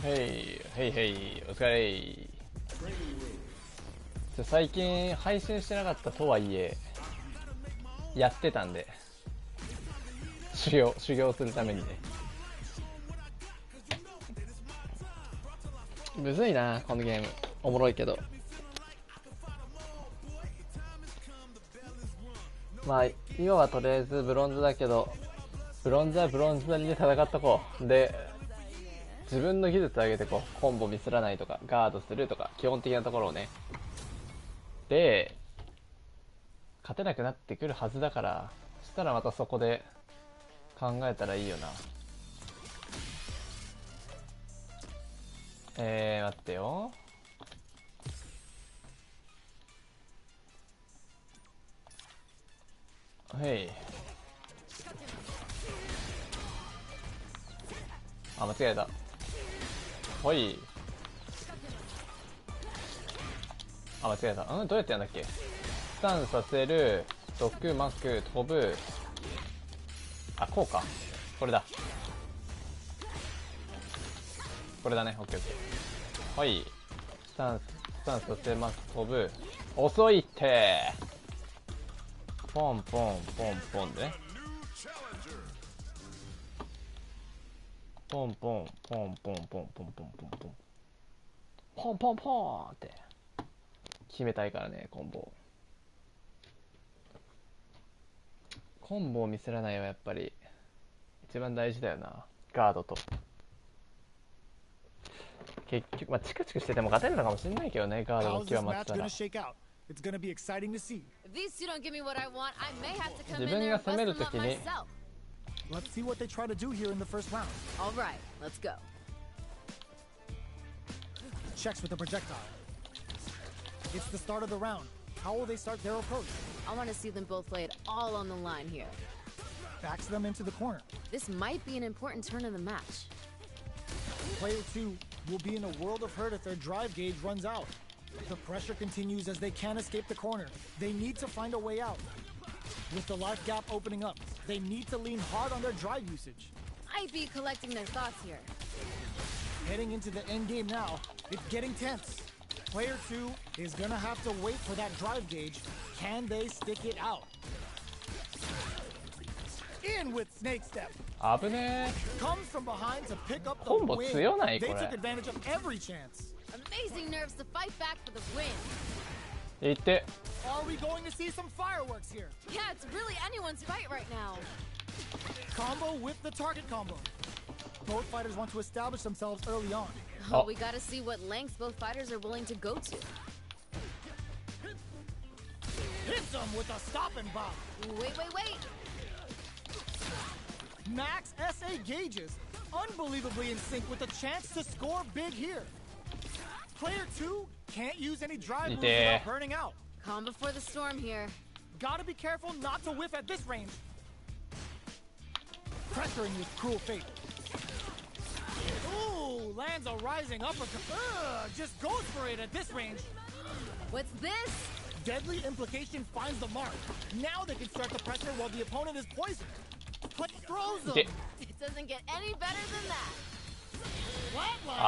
へいへいへい、お疲れ。最近配信してなかったとはいえやってたんで、修行するためにね。むずいなこのゲーム。おもろいけど、まあ今はとりあえずブロンズだけど、ブロンズはブロンズなりで戦っとこう。で、自分の技術上げてこう、コンボミスらないとかガードするとか基本的なところをね。で勝てなくなってくるはずだから、そしたらまたそこで考えたらいいよな。待ってよ。はい。あ、間違えた。ほい。あ、間違えた。どうやってやんだっけ。スタンさせる、毒巻く、飛ぶ。あ、こうか。これだ。これだね。オッケーオッケー。はい。スタンさせます。飛ぶ。遅いって。ポンポンポンポンでね。ポンポンポンポンポンポンポンポンポンポンポンポンポンって決めたいからね。コンボを見せらないはやっぱり一番大事だよな。ガードと結局、まあ、チクチクしてても勝てるのかもしれないけどね。ガードの極まったら自分が攻めるときにLet's see what they try to do here in the first round. All right, let's go. Checks with the projectile. It's the start of the round. How will they start their approach? I want to see them both lay it all on the line here. Backs them into the corner. This might be an important turn in the match. Player 2 will be in a world of hurt if their drive gauge runs out. The pressure continues as they can't escape the corner. They need to find a way out. With the life gap opening up, they need to lean hard on their drive usage. Might be collecting their thoughts here. Heading into the end game now, it's getting tense. Player 2 is gonna have to wait for that drive gauge. Can they stick it out? In with Snake Step. 危ね Comes from behind to pick up the コンボ win. 強ないこ They れ。 took advantage of every chance. Amazing nerves to fight back for the win. いって。 Are we going to see some fireworks here? Yeah, it's really anyone's fight right now. Combo with the target combo. Both fighters want to establish themselves early on. Oh, we gotta see what lengths both fighters are willing to go to. Hits him with a stop and bomb. Wait. Max SA gauges, unbelievably in sync with a chance to score big here. Player 2 can't use any drive moves without burning out. Calm before the storm here. Gotta be careful not to whiff at this range. Pressuring with cruel fate. Ooh, lands a rising uppercut. Just goes for it at this range. What's this? Deadly implication finds the mark. Now they can start the pressure while the opponent is poisoned. But throws them. It doesn't get any better than that.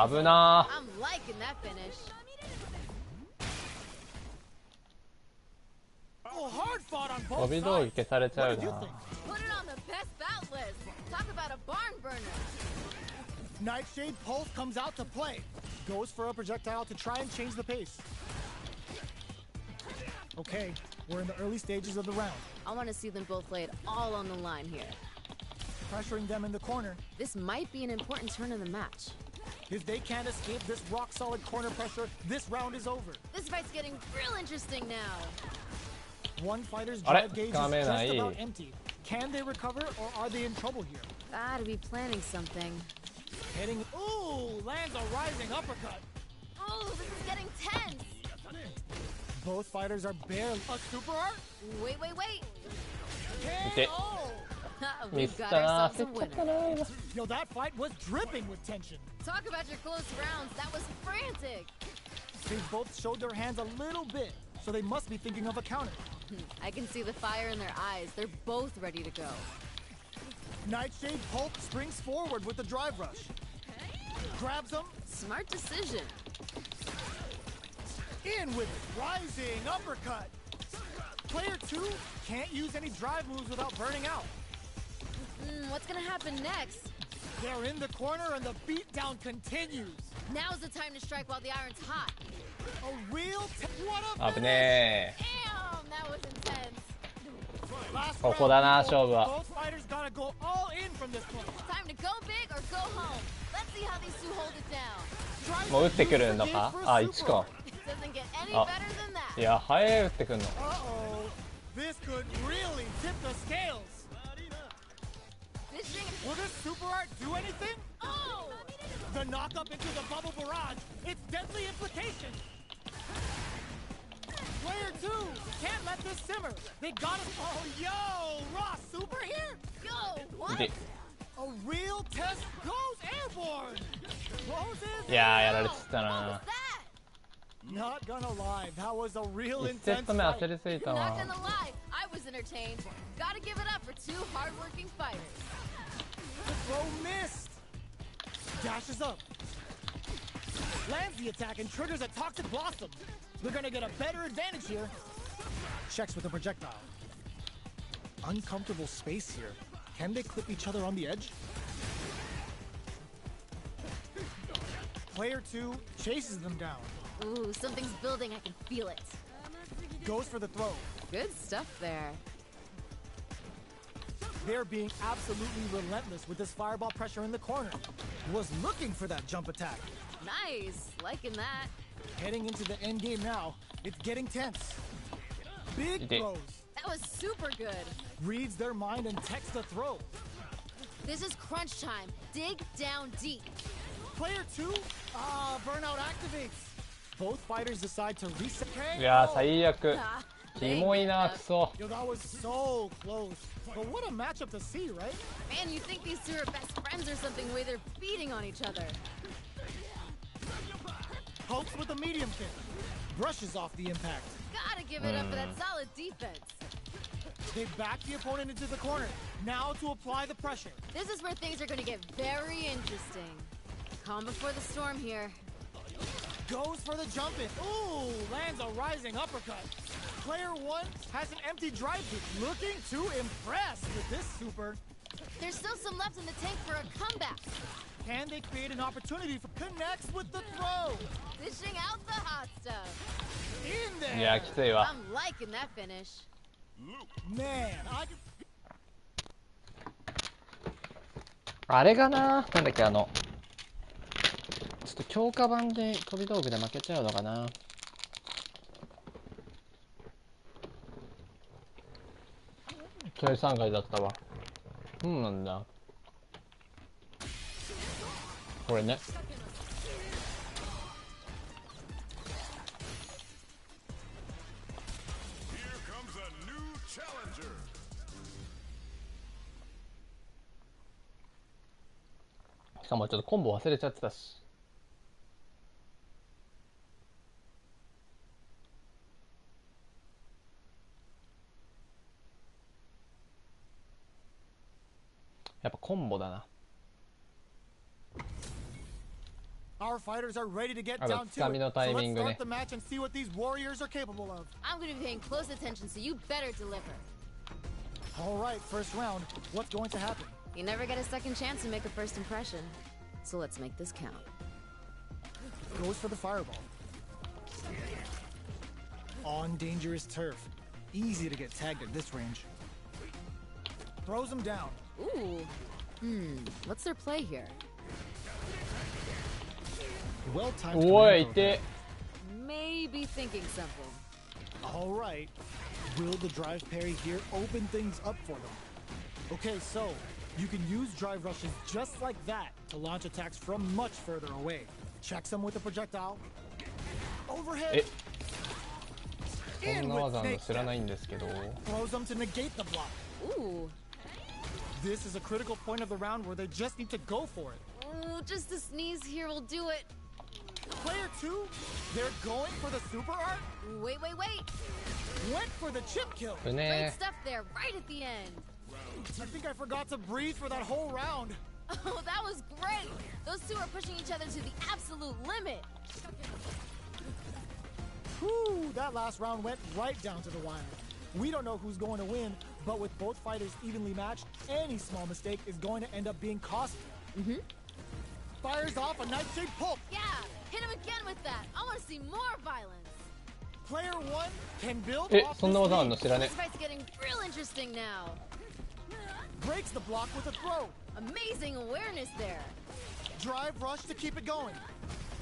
危な I'm liking that finish. Oh, hard fought on 飛 both び道具 sides. 消されちゃ What う did you な think? Put it on the best bout list. Talk about a barn burner. Nightshade Pulse comes out to play. Goes for a projectile to try and change the pace. Okay, we're in the early stages of the round. I want to see them both lay it all on the line here. Pressuring them in the corner. This might be an important turn in the match. If they can't escape this rock-solid corner pressure, this round is over. This fight's getting real interesting now. One fighter's あれ drive gauge is 掴めな just い。 about empty. Can they recover, or are they in trouble here? Gotta be planning something. Heading... Ooh, lands a rising uppercut. Oh, this is getting tense. Both fighters are barely... A super art? Wait. Okay. KO! We've got ourselves a winner. Yo, that fight was dripping with tension. Talk about your close rounds. That was frantic. They both showed their hands a little bit, so they must be thinking of a counter. I can see the fire in their eyes. They're both ready to go. Nightshade Pulp springs forward with the drive rush. Grabs him. Smart decision. In with it. Rising uppercut. Player 2 can't use any drive moves without burning out. What's gonna happen next? They're in the corner and the beatdown continues. Now's the time to strike while the iron's hot. A real what a 危ね Damn, that was intense. Last ここだな round, 勝負は both fighters gotta go all in from this point. Time to go big or go home. Let's see how these two hold it down. もう打ってくるのかあ1か Doesn't get any Oh. better than that. いや早い打ってくんの Uh-oh. This could really tip the scales. Fishing. Will this super art do anything? Oh! The knock up into the bubble barrage. It's deadly implication. Player 2 can't let this simmer. They got us. Oh, yo, Ross super here. Yo, what? いて A real test goes airborne. Closes. いややられてた What な was that? Not gonna lie, that was a real 1セッ intense ト目 fight. 焦りすぎた Not な gonna lie, I was entertained. Gotta give it up for two hardworking fighters. The throw missed. Dashes up. Lands the attack and triggers a toxic blossom. They're gonna get a better advantage here. Checks with a projectile. Uncomfortable space here. Can they clip each other on the edge? Player 2 chases them down. Ooh, something's building, I can feel it. Goes for the throw. Good stuff there. They're being absolutely relentless with this fireball pressure in the corner. Was looking for that jump attack. Nice, liking that. Heading into the end game now. It's getting tense. Big did. throws. That was super good. Reads their mind and techs the throw. This is crunch time. Dig down deep. Player 2, burnout activates. Both fighters decide to reset. いや最悪 Ah, キモいなクソ Yo, that was so close. But what a matchup to see, right? Man, you think these two are best friends or something, the way they're feeding on each other. Pokes with a medium kick. Brushes off the impact. Gotta give it up for that solid defense. They back the opponent into the corner. Now to apply the pressure. This is where things are gonna get very interesting. Calm before the storm here. Goes for the jump in. Ooh, lands a rising uppercut. Player 1 has an empty drive kick. Looking to impress with this super. There's still some left in the tank for a comeback. Can they create an opportunity for connects with the throw? Dishing out the hot stuff. In い there. やきついわ I'm liking that finish. Man, I あれがななんだっけちょっと強化版で飛び道具で負けちゃうのかな計算外だったわそうなんだこれね Here comes a new challenger. しかもちょっとコンボ忘れちゃってたしやっぱコンボだな Our fighters are ready to get あと down つ to かみ it. の So タイ let's ミング start ね the match and see what these warriors are capable of. I'm gonna be paying close attention, so you better deliver. All right, first round. What's going to happen? You never get a second chance to make a first impression. So let's make this count. Goes for the fireball. On dangerous turf. Easy to get tagged at this range. Throws him down. Ooh. What's their play here? Well timed. おい command いて Maybe thinking something. throw. All right. Will the drive parry here open things up for them? Okay, so you can use drive rushes just like that to launch attacks from much further away. Checks them with a projectile. え Overhead. そん In な with 技あるの snake 知ら step. ないんですけど Throws them to negate the block. Ooh. This is a critical point of the round where they just need to go for it. Ooh, just a sneeze here will do it. Player 2, they're going for the super art. Wait. Went for the chip kill. 危 Great ね stuff there, right at the end. I think I forgot to breathe for that whole round. Oh, that was great! Those two are pushing each other to the absolute limit. Whew, that last round went right down to the wire. We don't know who's going to win, but with both fighters evenly matched, any small mistake is going to end up being costly. Fires off a Nightshade Pulp. Yeah, hit him again with that. I want to see more violence. Player one can build え、 off そんな this 技あん lead. の知らね This fight's getting real interesting now. Breaks the block with a throw. Amazing awareness there. Drive rush to keep it going.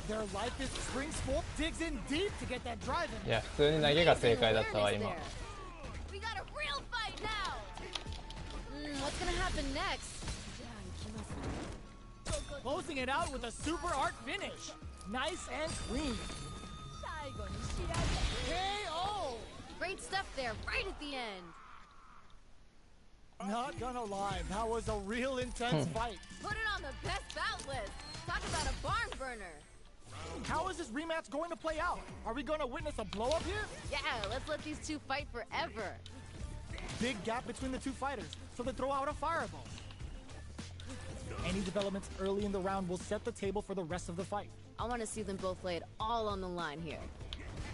Their life is Spring Swoop digs in deep to get that drive い in. や、普通に投げが正解だったわ、 Awareness 今。 there. We got a real fight now. What's gonna happen next? Closing it out with a super art finish. Nice and clean. KO! Great stuff there, right at the end. Not gonna lie, that was a real intense fight. Put it on the best bout list. Talk about a barn burner. How is this rematch going to play out? Are we gonna witness a blow up here? Yeah, let's let these two fight forever. Big gap between the two fighters, so they throw out a fireball. Any developments early in the round will set the table for the rest of the fight. I want to see them both lay it all on the line here.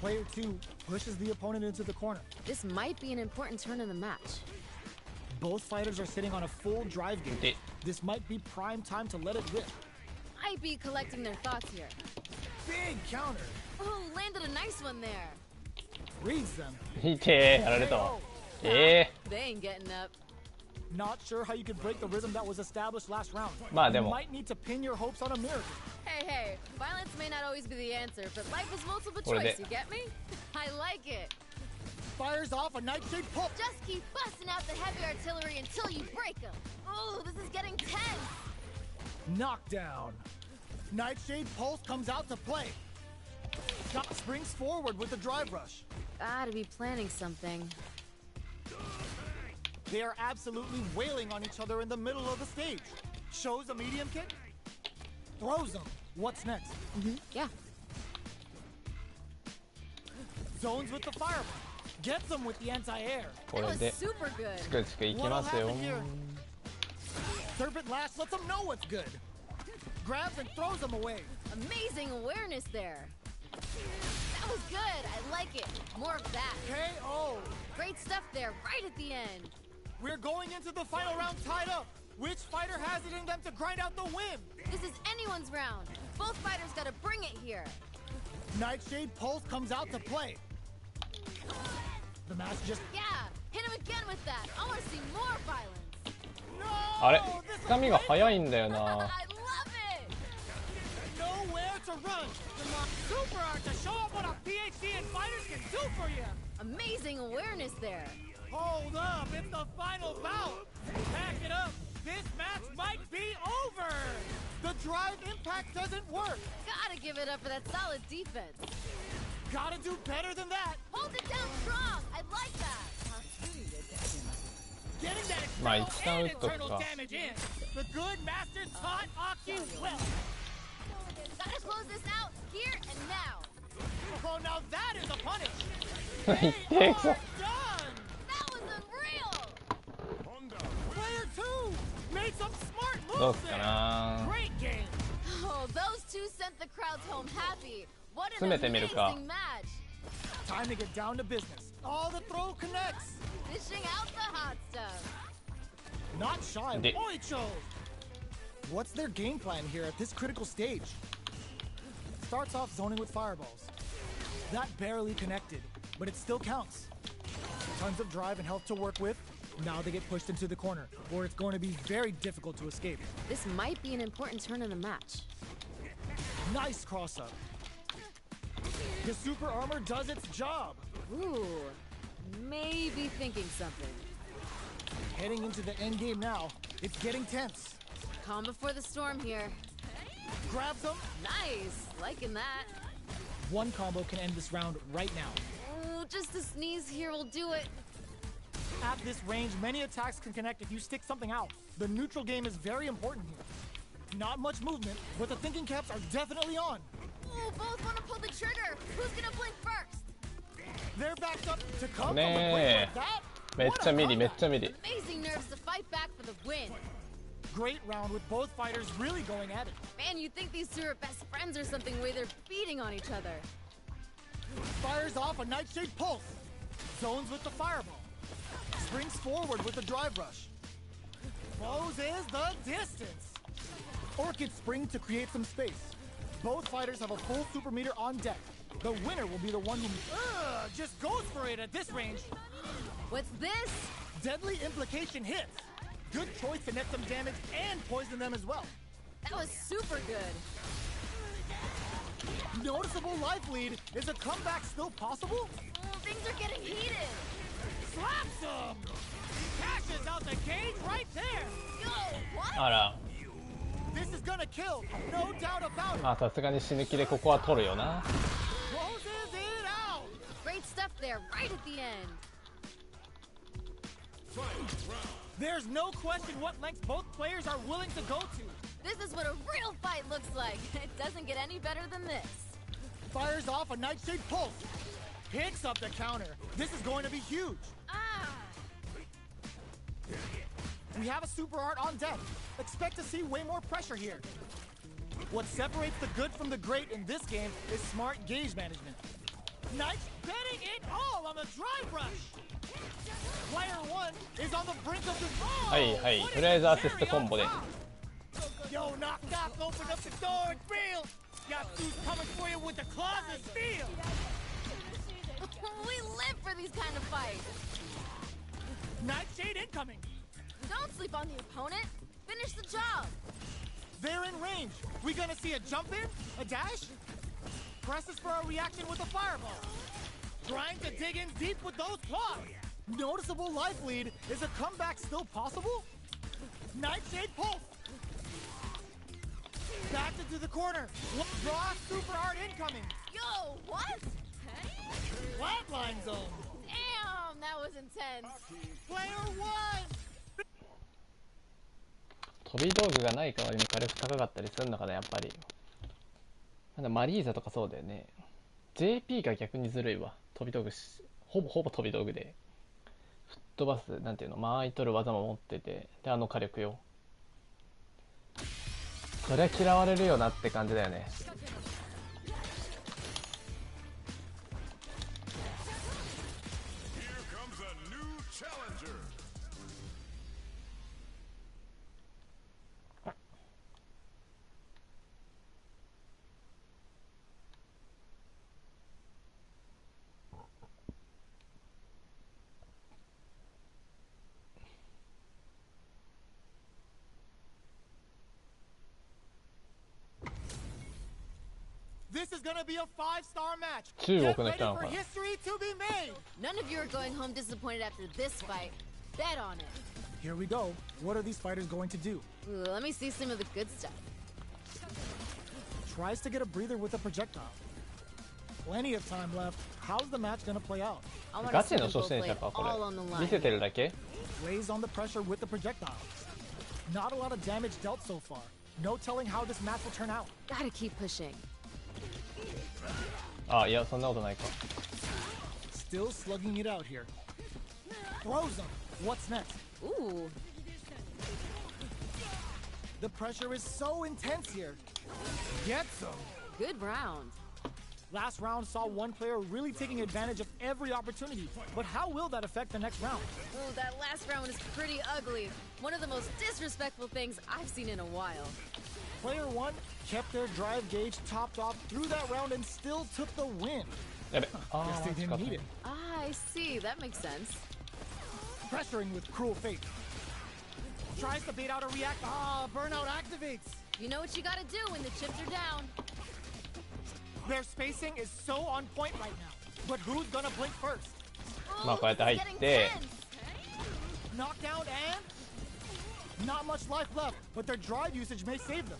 Player two pushes the opponent into the corner. This might be an important turn in the match. Both fighters are sitting on a full drive Indeed. gauge. This might be prime time to let it rip. Might be collecting their thoughts here. Big counter. Oh, landed a nice one there. Reads them. いてー、やられたわ。え They ain't getting up. Not sure how you could break the rhythm that was established last round. まあで You も might need to pin your hopes on a miracle. Hey, hey, violence may not always be the answer, but life is multiple これで choice, you get me? I like it. Fires off a Nightshade Pulp. Just keep busting out the heavy artillery until you break them. Ooh, this is getting tense. Knockdown. Nightshade Pulse comes out to play. Shot springs forward with the drive rush. Gotta be planning something. They are absolutely wailing on each other in the middle of the stage. Shows a medium kick. Throws them. What's next? Yeah. Zones with the fireball. Gets them with the anti-air. こ That れ was で super good. チクチクいき What'll ますよ happen here? Serpent Lash lets them know what's good. Grabs and throws them away. Amazing awareness there. That was good. I like it. More of that. KO. Great stuff there, right at the end. We're going into the final round tied up. Which fighter has it in them to grind out the win? This is anyone's round. Both fighters gotta bring it here. Nightshade Pulse comes out to play. The match just... Yeah, hit him again with that. I want to see more violence. No! あれ This つかみが早いんだよ I な love it. nowhere to run. Super art to show up what a PhD and fighters can do for you. Amazing awareness there. Hold up, it's the final bout. Pack it up. This match might be over. The drive impact doesn't work. Gotta give it up for that solid defense. Gotta do better than that. Hold it down strong. I like that. Getting that My external and sound internal took damage in. The good master taught Aki well. Gotta close this out here and now. Oh, now that is a punish. い They ってくそ are done. That was unreal. Honda Player two made some smart どう moves すか there. な Great game. Oh, those two sent the crowds home happy. What an 詰めてみるか amazing match. Time to get down to business. All the throw connects. Dishing out the hot stuff. Not shy. Indeed. Oicho. What's their game plan here at this critical stage? Starts off zoning with fireballs. That barely connected, but it still counts. Tons of drive and health to work with. Now they get pushed into the corner, where it's going to be very difficult to escape. This might be an important turn in the match. Nice cross-up. The super armor does its job. Ooh, maybe thinking something. Heading into the end game now, it's getting tense. Calm before the storm here. Grabs them. Nice, liking that. One combo can end this round right now. Ooh, just a sneeze here will do it. At this range, many attacks can connect if you stick something out. The neutral game is very important here. Not much movement, but the thinking caps are definitely on. Ooh, both want to pull the trigger. Who's gonna blink first? They're backed up to come from a ね place え like that. めっ What ちゃ a ミリめっ comeback. ちゃミリ Amazing nerves to fight back for the win. great round with both fighters really going at it. Man, you think these two are best friends or something, the way they're beating on each other. Fires off a Nightshade Pulse. Zones with the Fireball. Springs forward with the Drive Rush. Closes the distance. Orchid Spring to create some space. Both fighters have a full super meter on deck. The winner will be the one who just goes for it at this range. What's this? Deadly Implication hits. Good choice to net some damage and poison them as well. That was super good. Noticeable life lead. Is a comeback still possible? Things are getting heated. Slaps him! Cashes out the cage right there! Yo, what? あら、 This is gonna kill, no doubt about it. まあさすがに死ぬ気でここは取るよな。 Closes it out! Great stuff there, right at the end. There's no question what lengths both players are willing to go to. This is what a real fight looks like. It doesn't get any better than this. Fires off a Nightshade Pulse. Picks up the counter. This is going to be huge. Ah! We have a super art on deck. Expect to see way more pressure here. What separates the good from the great in this game is smart gauge management. Knights betting it all on the drive rush. Player one is on the brink of the. はいはい、とりあえずアシストコンボで。 Yo, knock knock, open up the door, it's real. Got dudes coming for you with the claws of steel. We live for these kind of fights. Nightshade incoming. Don't sleep on the opponent. Finish the job. They're in range. We gonna see a jump in, a dash? Presses for a reaction with a fireball. Trying to dig in deep with those claws. Noticeable life lead. Is a comeback still possible? Nightshade Pulse. Back into the corner. Draw super art incoming. Yo, what? Flatline zone. Damn, that was intense. Player one. 飛び道具がない代わりに火力高かったりするのかな、やっぱり。なんだマリーザとかそうだよね。 JP が逆にずるいわ。飛び道具ほぼ飛び道具で吹っ飛ばす、なんていうの、間合い取る技も持ってて、であの火力よ。そりゃ嫌われるよなって感じだよね。 Here comes a new challenger. This is gonna be a 5-star match. 中 Get 国の人 ready なの for かな。 history to be made. None of you are going home disappointed after this fight. Bet on it. Here we go. What are these fighters going to do? Ooh, let me see some of the good stuff. Tries to get a breather with a projectile. Plenty of time left. How's the match gonna play out? I want ガ to チ see の them 初 both 心 lay 者 it かこ all on the れ。 line. 見せてるだけ。 Lays on the pressure with the projectile. Not a lot of damage dealt so far. No telling how this match will turn out. Gotta keep pushing. あ、いやそんなことないか。 Still slugging it out here. Throws him. What's next? Ooh. The pressure is so intense here. Gets him. Good round. Last round saw one player really taking advantage of every opportunity. But how will that affect the next round? Ooh, that last round was pretty ugly. One of the most disrespectful things I've seen in a while. Player one kept their drive gauge topped off through that round and still took the win. やべ。あ Guess ー they マジ didn't か。 need it. Ah, I see. That makes sense. Pressuring with cruel fate. Tries to bait out a react. Burnout activates. You know what you gotta do when the chips are down. Their spacing is so on point right now. But who's gonna blink first? Ooh, まあこうやって入 this っ is て getting tense. Knockdown and not much life left, but their drive usage may save them.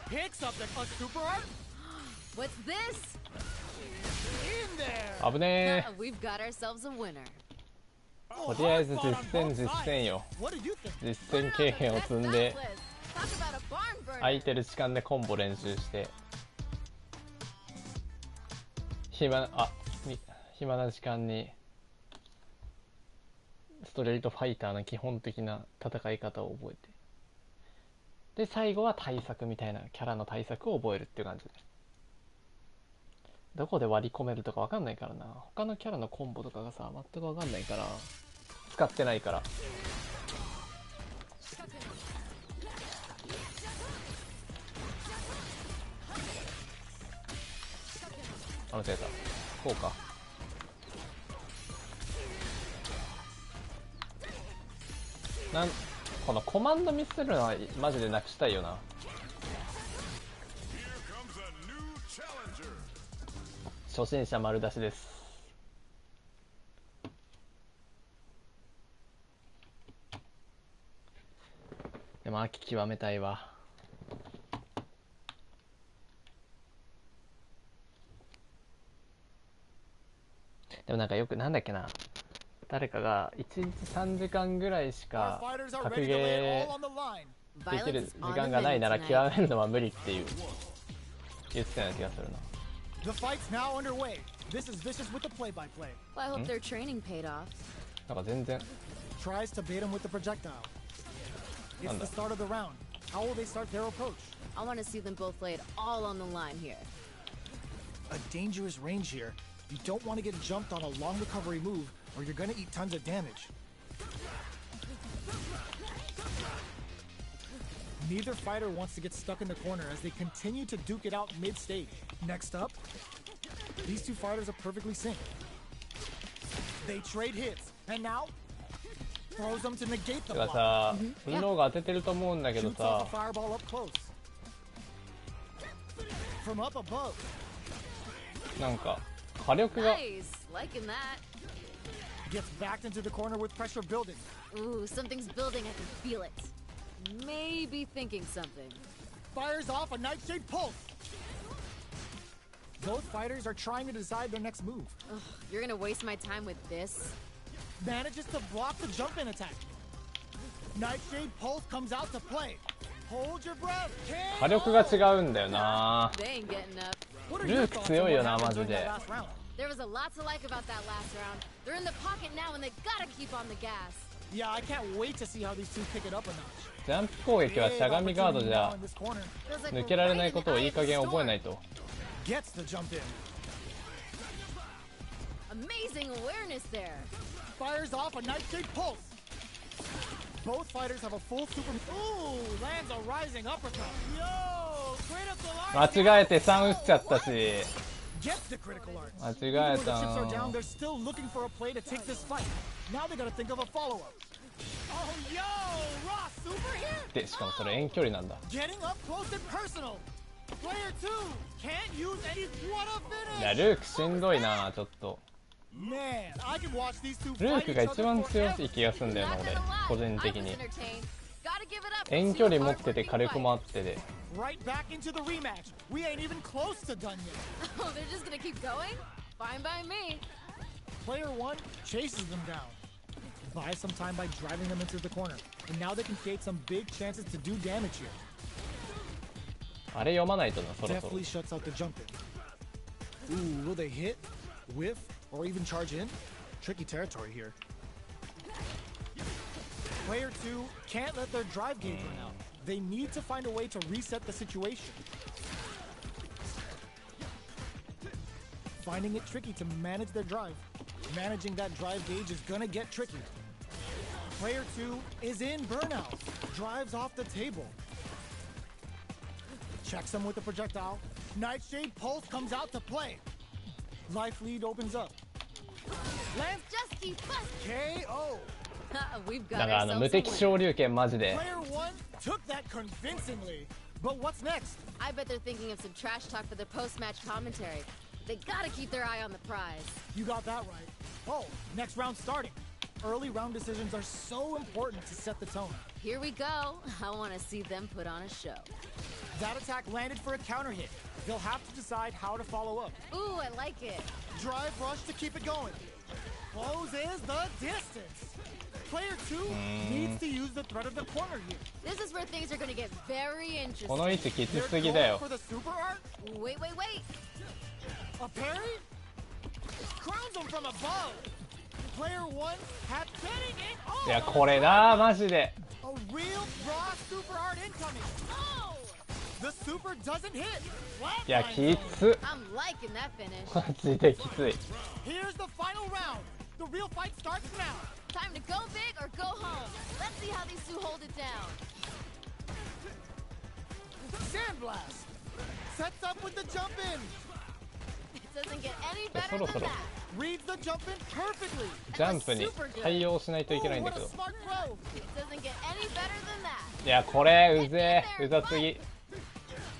Picks up a super art What's this? in there. 危ね We've got ourselves a winner. ー。とりあえず実践よ。 What did you think? 実践経験を積んで That's selfless. Talk about a barn burner. 空いてる時間でコンボ練習して、暇な時間にストリートファイターの基本的な戦い方を覚えてで最後は対策みたいな、キャラの対策を覚えるっていう感じで、どこで割り込めるとか分かんないからな。他のキャラのコンボとかがさ全く分かんないから、使ってないから。間違えた。こうか。このコマンドミスるのはマジでなくしたいよな。初心者丸出しです。でも秋極めたいわ。でもなんかよくなんだっけな、誰かが1日3時間ぐらいしか格ゲーできる時間がないなら極めるのは無理っていう言ってたような気がするな。The fight's now underway. This is Vicious with the play-by-play. Well, I hope their training paid off. なんか全然 Tries to bait him with the projectile. It's the start of the round. How will they start their approach? I want to see them both lay it all on the line here. A dangerous range here. You don't want to get jumped on a long recovery move, or you're gonna eat tons of damage. Neither fighter wants to get stuck in the corner as they continue to duke it out mid-stage. Next up, these two fighters are perfectly synced. They trade hits, and now throws them to negate the てか block. さ、ブルーノーが当ててると思うんだけど Shoots さ off a fireball up close. From up above, なんか火力が Nice, liking that. gets backed into the corner with pressure building. Ooh, something's building. I can feel it. Maybe thinking something. Fires off a Nightshade Pulse. Both fighters are trying to decide their next move. Ugh, you're gonna waste my time with this? Manages to block the jump-in attack. Nightshade Pulse comes out to play. Hold your breath. 火力が違うんだよな。 They ain't getting up. What are ル your ーク thoughts 強 on い what よな happened マジ during で。 that last round? There was a lot to like about that last round. They're in the pocket now and they gotta keep on the gas. Yeah, I can't wait to see how these two pick it up a notch. ジャンプ攻撃はしゃがみガードじ Now ゃ in this corner. Feels like 抜 we're けられ right ない in こ the とを eye いい of 加 the 減覚え storm. ないと。 Gets the jump in. Amazing awareness there. Fires off a Nightshade Pulse. Both fighters have a full super. Ooh, lands a rising uppercut. Yo, critical art. 間違えて3打っちゃったし。 Gets the critical arts. 間 Even 違 though え the た chips are な down, they're still looking for a play to take this fight. Now they gotta think of a follow-up. Oh, yo, Raw super here. で、しかもそれ遠距離なんだ。 Getting up close and personal. Player 2 can't use any. What a いや finish. ルークしんどいなちょっと。 Man, I can watch these two ルー fight ク each が other 一番強 forever. い気がするんだよな Not 俺 gonna lie, 個人 I 的 was に。 entertained. Gotta give it up. 遠距離持ってて火力もあってで。 Right back into the rematch. We ain't even close to done yet. Oh, they're just gonna keep going? Fine by me. Player 1 chases them down. Buys some time by driving them into the corner. And now they can create some big chances to do damage here. あれ読まないとなそろそろ。 Definitely shuts out the jump in. Ooh, will they hit, whiff, or even charge in? Tricky territory here. Player 2 can't let their drive gauge run out. They need to find a way to reset the situation. Finding it tricky to manage their drive. Managing that drive gauge is gonna get tricky. Player 2 is in burnout. Drives off the table. Checks him with the projectile. Nightshade Pulse comes out to play. Life lead opens up. Lands Just keep busting. KO. We've だ got から無 ourselves a 敵 win. 昇竜拳マジで。 Player 1 took that convincingly. But what's next? I bet they're thinking of some trash talk for their post-match commentary. They gotta keep their eye on the prize. You got that right. Oh, next round starting. Early round decisions are so important to set the tone. Here we go. I want to see them put on a show. That attack landed for a counter hit. They'll have to decide how to follow up. Ooh, I like it. Drive rush to keep it going. Closes the distance. Player 2 needs to use the threat of the corner here. This is where things are gonna get very この interesting. 位置きつ They're すぎだ going よ。 for the super art. Wait, wait, wait. A parry? Crowns him from above. Player 1 had betting it all. いやこれなマジで。A real raw super art incoming. Oh! The super doesn't hit. いや Flatline. きつ I'm liking that finish. マジできつい。 Here's the final round. The real fight starts now. Time to go big or go home. Let's see how these two hold it down. Sandblast. Sets up with the jump in. It doesn't get any そ better ろそ than ろ that. Reads the jump in perfectly. ジャンプに対応しないといけ Ooh, ないんだ what け a ど。 smart throw. It doesn't get any better than that. いやこれうぜえ、うざすぎ。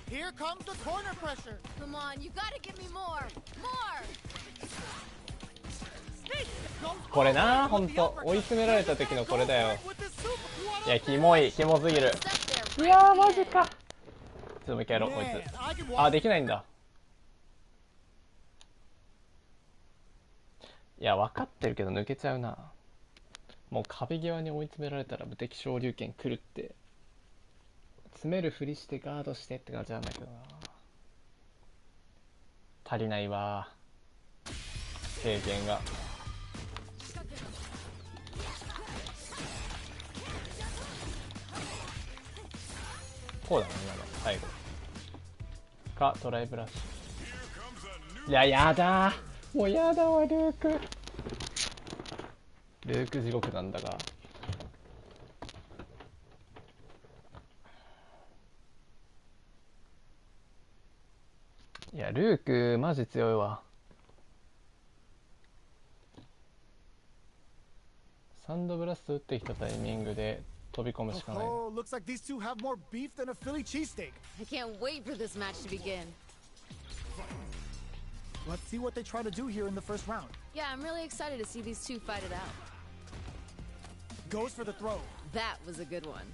Here comes the corner pressure. Come on, you gotta give me more. More! Snake goes これな all ほ the ん way と with the 追い詰められた時のこれだよ。 uppercut. With the super. What いや a キモい、キモすぎる。 Stuck there い right やー at マ the ジ end. か。ちょっともう一回やろうこい Man, つ。 I can あ watch. できないんだ。いや分かってるけど抜けちゃうな。もう壁際に追い詰められたら無敵昇竜拳来るって。詰めるふりしてガードしてって感じなんだけどな。足りないわ経験が。こうだね今の最後かトライブラッシュ。いややだー、もうやだわルーク。ルーク地獄なんだが。いやルークマジ強いわ。サンドブラスト打ってきたタイミングで飛び込むしかない。 Oh, looks like these two have more beef than a Philly cheesesteak. I can't wait for this match to begin. Let's see what they try to do here in the first round. Yeah, I'm really excited to see these two fight it out. Goes for the throw, That was a good one.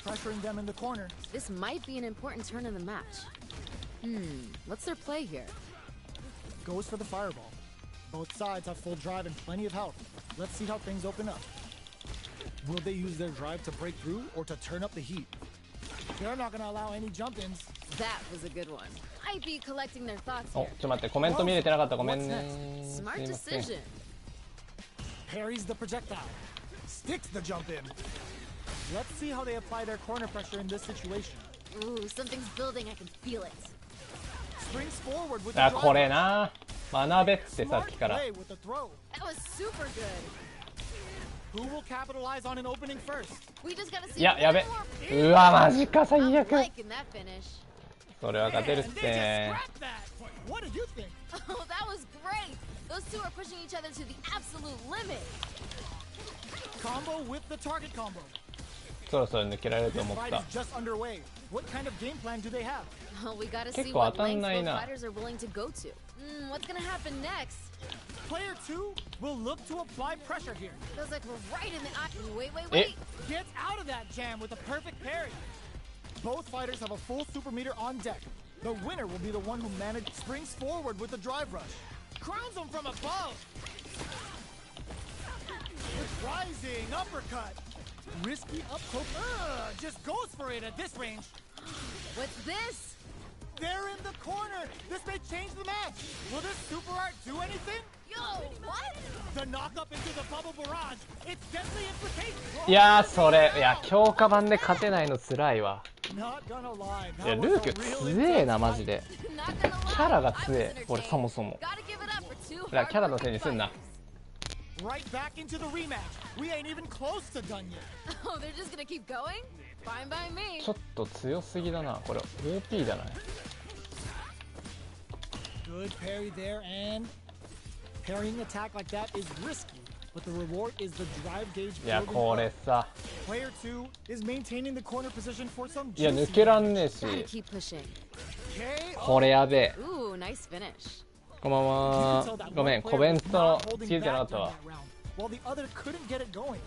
pressuring them in the corner. This might be an important turn in the match. What's their play here? Goes for the fireball. Both sides have full drive and plenty of health. Let's see how things open up. Will they use their drive to break through or to turn up the heat? They're not going to allow any jump-ins. That was a good one. Might be collecting their thoughts お here. ちょっと待ってコメント見れてなかったごめんね。 Smart すいません。 decision. Parries the projectile. Sticks the jump in. Let's see how they apply their corner pressure in this situation. Ooh, something's building. I can feel it. Springs forward with the あこれ drive. な学べってさっ Smart きから。 play with the throw. That was super good. Who will capitalize on an opening first? We just gotta see いや one やべ more. うわマジか I'm 最悪。 liking that finish. それは勝てるっ And す they just ね。 scrapped that. What did you think? Oh, that was great. Those two are pushing each other to the absolute limit. Combo with the target combo. そろそろ抜けられると This 思っ fight た。 is just underway. What kind of game plan do they have? Oh, we gotta結 see 構 what 当たん lengths ない both な。 fighters are willing to go to. What's gonna happen next? Player 2 will look to apply pressure here. Feels like we're right in the eye. Wait, wait, Eh. wait. Gets out of that jam with a perfect parry. Both fighters have a full super meter on deck. The winner will be the one who springs forward with the drive rush. Crowns him from above. With rising uppercut. Risky up poke. Just goes for it at this range. What's this? They're in the corner. This may change the match. Will this super art do anything? Yo, what? The knock up into the bubble barrage. It's deadly implications. いやーそれいや強化版で勝てないのつらいわ。 Not gonna lie. いや That ル was ー a ク real 強えな intense マジで。 Not gonna lie. キャラが I 強 was え俺そもそも。 Gotta give it up for two だからキャラのせいに hard-working すんな。 fighters. Right back into the rematch. We ain't even close to done yet. Oh, they're just gonna keep going? Fine by me. ちょっと強すぎだなこれ OP じゃない。 Good parry there, and parrying attack like that is risky, but the reward is the drive gauge いや building これ up. さ Player 2 is maintaining the corner position for some いや juicy 抜けらんねえ Gotta し keep pushing. KO. これやべえ。 Ooh, nice finish. こんばん You は can tell that ごめ one ん player コメン was トの not holding 聞いてなか back った during わ。 that round, while the other couldn't get it going.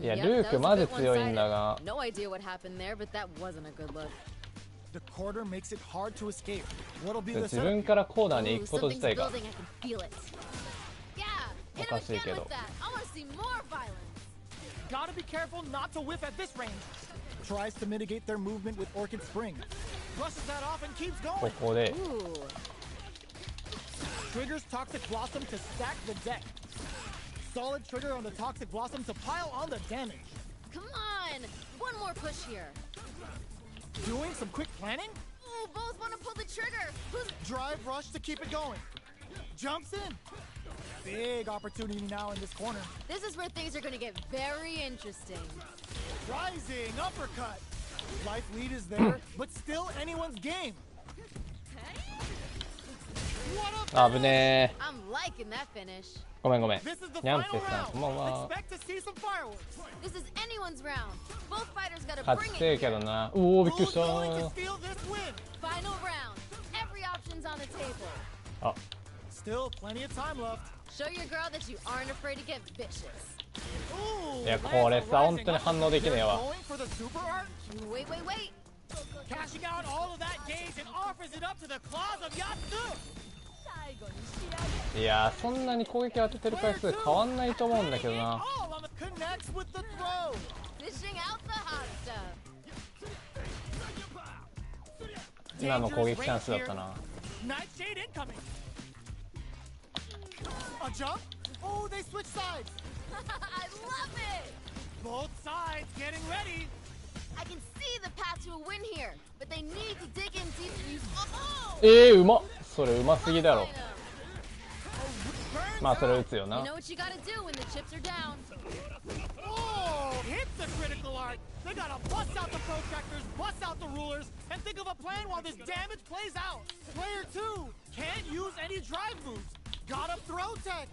いや Yep, ルー that ク was マ a ジ bit 強いんだが one-sided. No idea what happened there, but that wasn't a good look. The corner makes it hard to escape. What'll be the 自 setup? 分からコーナーに Ooh, 行くこと something's 自体 building. が I can feel it. Yeah, hit him おかしい again けど。 with that. I want to see more violence. Gotta be careful not to whiff at this range. Tries to mitigate their movement with Orchid Spring. Brushes that off and keeps こ going. こで Ooh, Triggers Toxic Blossom to stack the deck. Solid trigger on the Toxic Blossom to pile on the damage. come on. One more push here. Doing some quick planning? Ooh, both want to pull the trigger. Who's Drive rush to keep it going. Jumps in. Big opportunity now in this corner. This is where things are going to get very interesting. Rising uppercut. Life lead is there, but still anyone's game. What a 危ね I'm liking that finish. ー。ごめんごめん。 This is the にゃん final ぺさん、こんばん round. は。 Expect to see some fireworks. This is anyone's round. Both fighters got to 勝 bring ちてえ it け here. どな。おお、びっくり Who's した going to ー。 steal this win? Final round. Every option's on the table. あ、 Still plenty of time left. Show your girl that you aren't afraid to get vicious. Ooh, いや、 lands これ a さ、本 rising 当に反応できねえ uppercut. わ。 Going for the super art? Wait, wait, wait. Cashing out all of that gauge and offers it up to the claws of Yatsu. いやー、そんなに攻撃当ててる回数変わんないと思うんだけどな。 All on the connects with the throw. Dishing out the hot stuff. 今の攻撃チャンスだったな。 Nightshade incoming. A jump? Oh, they switch sides. I love it. Both sides getting ready. I can see the path to a win here, but they need to dig in deep and use. Oh! うまっ。それうますぎだろ。 Burns まあそれ out. 打つよ You な。 know what you gotta do when the chips are down. Oh, hits the critical art. They gotta bust out the protractors, bust out the rulers, and think of a plan while this damage plays out. Player 2 can't use any drive moves. Gotta throw tech.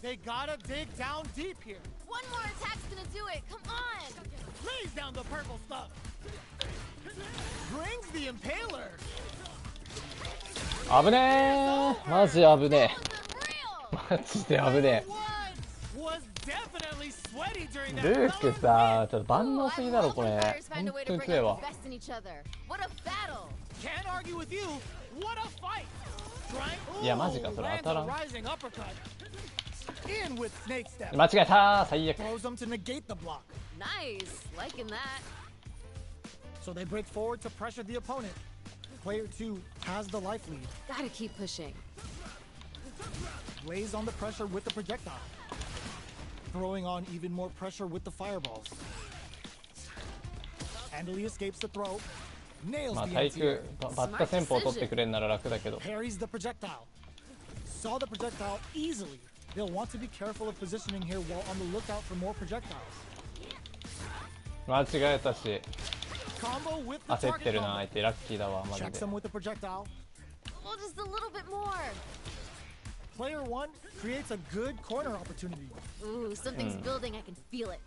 They gotta dig down deep here. One more attack's gonna do it. Come on. Lays down the purple stuff. Brings the impaler. 危ねー。マジ危ね That え。 wasn't real. マジで危ね One was definitely sweaty during え。 that. ルークさ、ちょっと万 Ooh, 能 I すぎだろ love こ when れ。 fighters find 本 a way 当 to に bring 強い out わ the。best in each other. What a battle. Can't argue with you. What a fight. Trying. いやマジか、それ Lands 当たら a ん。 rising uppercut. In with snake step. 間違えたー。最悪。 Throws them to negate the block. Nice. Liking that. So they break forward to pressure the opponent. Player 2 has the life lead. Gotta keep pushing. Lays on the pressure with the projectile. Throwing on even more pressure with the fireballs. Handily escapes the throw. Nails まあ the 対 anti-air. 空バッタ戦法を取ってくれんなら楽だけど。 Parries the projectile. Saw the projectile easily. They'll want to be careful of positioning here while on the lookout for more projectiles. 間違えたし、 Combo with the 焦って target るな combo. 相手。ラッキーだわマジ Checks で。 them with the projectile. Well, just a little bit more. Player 1 creates a good corner opportunity. Ooh, something's building. I can feel it.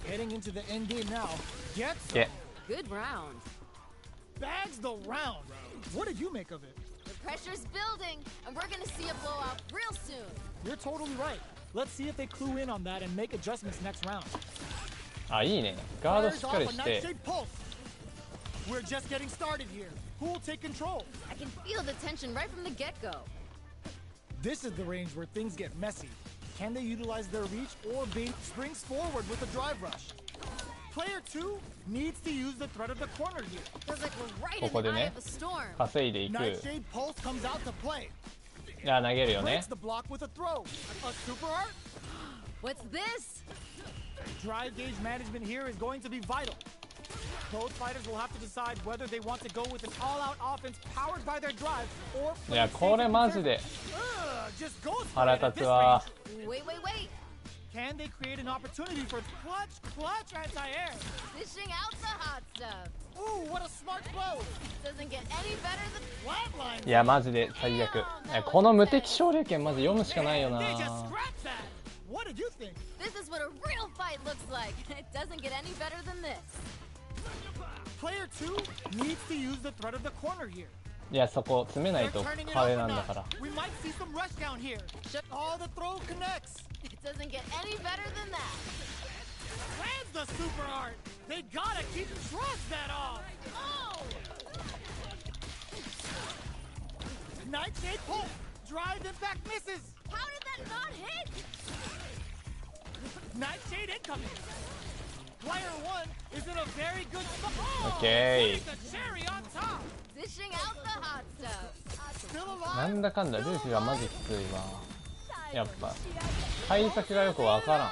Heading into the end game now. Gets け Good round. bags the round. What did you make of it? The pressure's building, and we're gonna see a blowout real soon. You're totally right. Let's see if they clue in on that and make adjustments next round. あ、いいね。ガードし Fires っか off り a して。 nightshade pulse. We're just getting started here. Who will take control? I can feel the tension right from the get-go. This is the range where things get messy. Can they utilize their reach or Bing springs forward with a drive rush? Player 2 needs to use the threat of the corner here. Feels like we're right こ in こ the で eye ね of the storm. 稼いでいく。 Nightshade pulse comes out to play. いや投げるよね Breaks。the block with a throw. A super art? What's this? Drive gauge management here is going to be vital. Both fighters will have to decide whether they want to go with an all-out offense powered by their drive or いやこれマジで just goes for 腹 it at 立 this つわ。 range. Wait, wait, wait. Can they create an opportunity for clutch anti-air? Dishing out the hot stuff. Ooh, what a smart blow. Doesn't get any better than Flatline. いやマジで最悪。いやこの無敵奨励券マジ読むしかないよ And な。 they just scrapped that. What did you think? this is what a real fight looks like. It doesn't get any better than this. Player 2 needs to use the threat of the corner here. いやそこ詰めない They're と turning it 壁 up な a んだから。 notch. We might see some rush down here. All the throw connects. It doesn't get any better than that. Lands the super art. They gotta keep trust that off. Oh! Nightshade pulse. Drive impact misses. How did that not hit? Nightshade incoming. Player 1 is in a very good spot. Oh, Okay. putting the cherry on top. Dishing out the hot stuff. Still な alive. んだかんだルーフがマジきついわ。やっぱ対策がよくわからん。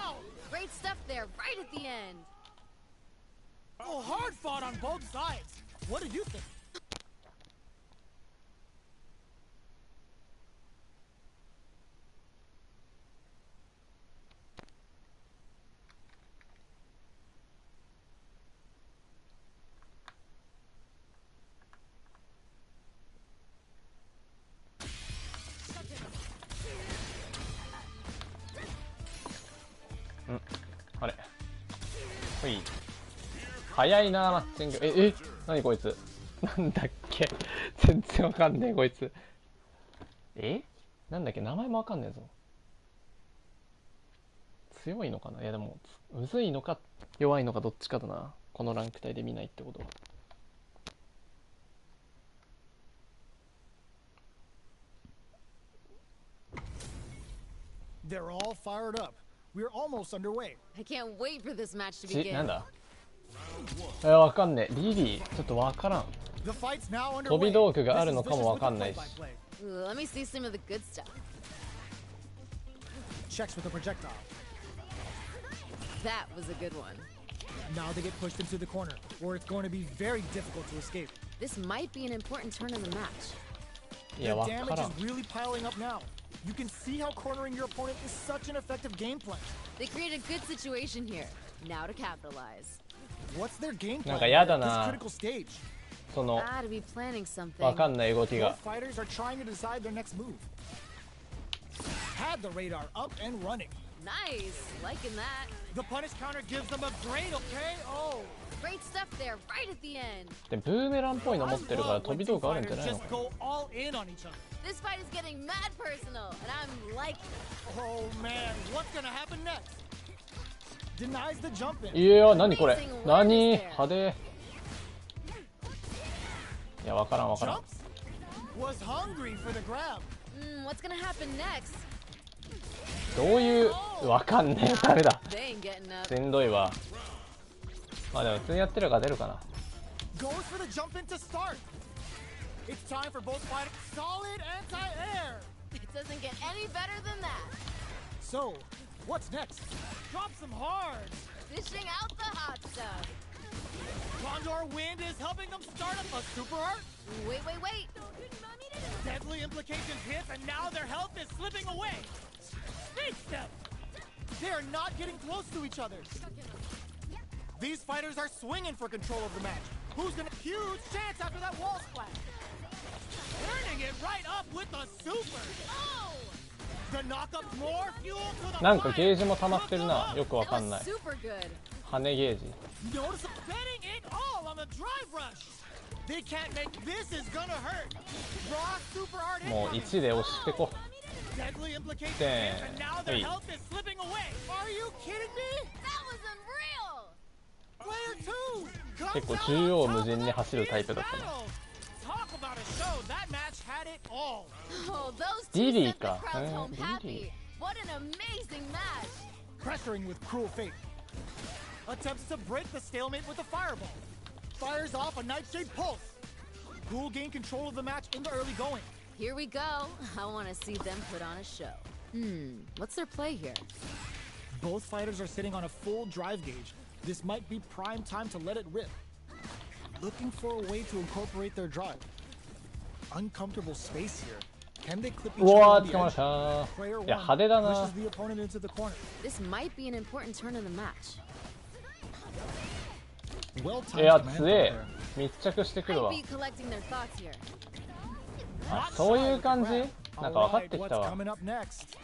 Great stuff there, right at the end. Oh, hard fought on both sides. What did you think? あれほい。早いなマッチング。何こいつ。なんだっけ。全然わかんねえこいつ。なんだっけ、名前もわかんねえぞ。強いのかな。いやでもむずいのか弱いのかどっちかだな、このランク帯で見ないってことは。They're all fired up. We're almost underway. I can't wait for this match to なん begin. だ。わかんねえ。リリーちょっとわからん。 The fight's now 飛び underway. 道具があるの This か is も vicious わかん with ない the し。 play-by-play. Ooh, let me see some of the good stuff. Checks with the projectile. That was a good one. Now they get pushed into the corner, where it's going to be very difficult to escape. This might be an important turn in the match. いや The わか damage らん。 is really piling up now. You can see how cornering your opponent is such an effective game plan. They create a good situation here. Now to capitalize. What's their game なん plan かやだ at this な critical stage? その Gotta be planning something. わかんない動き Both が。 fighters are trying to decide their next move. Had the radar up and running. Nice, liking that. The punish counter gives them a great KO. Great stuff there, right at the end. でブーメランっぽいの持ってるから I love 飛 when び two 道具あるんじゃ fighters ないの just go all in on each other. This fight is getting mad personal, and I'm liking it. Oh man, what's gonna happen next? Denies the jump in. いや何これ。何派手。いやわからんわからん。 Jumps? Was hungry for the grab. What's gonna happen next? どういうわかんねえ。ダメだ。 They ain't getting up. しんどいわ。まあでも普通にやってるから出るかな。 Goes for the jump in to start. It's time for both fighters. Solid anti-air. It doesn't get any better than that. So, what's next? Drop some hard. Dishing out the hot stuff. Condor Wind is helping them start up a super art. Wait. Deadly implications hit, and now their health is slipping away. Snake step. They are not getting close to each other. These fighters are swinging for control of the match. Who's gonna huge chance after that wall splash? Turning it right up with a super. Oh! The knockup more fuel to the なんかゲー fire. ジも溜まってるな。よくわ That かんな was い。 super good. 羽ゲージ。 Notice them betting it all on the drive rush. They can't make this is gonna hurt. Raw super art もう incoming. 1で押してこ。 Deadly implications Damn. hit, and now their Hey. health is slipping away. Are you kidding me? That was unreal! Player 2 comes 結構 out 縦横 on 無 top 尽 of に the 走るタイプだったな。 battle. Talk about a show. That match had it all. Oh, those two Really sent the ka? crowd home Really? happy. What an amazing match! Pressuring with cruel fate. Attempts to break the stalemate with a fireball. Fires off a nightshade pulse. Who will gain control of the match in the early going? Here we go. I want to see them put on a show. What's their play here? Both fighters are sitting on a full drive gauge. This might be prime time to let it rip. Looking for a way to incorporate their drive. Uncomfortable space here. Can they clip each う other わ on ー the 捕まえ edge? た。 Player いや one 派手だ pushes な。 the opponent into the corner. This might be an important turn in the match. Well いや timed command 強え out。密着してくる I'd わ。 be collecting their thoughts here. あ、そういう感じ。なんか分かってき Alright, た what's わ。 coming up next?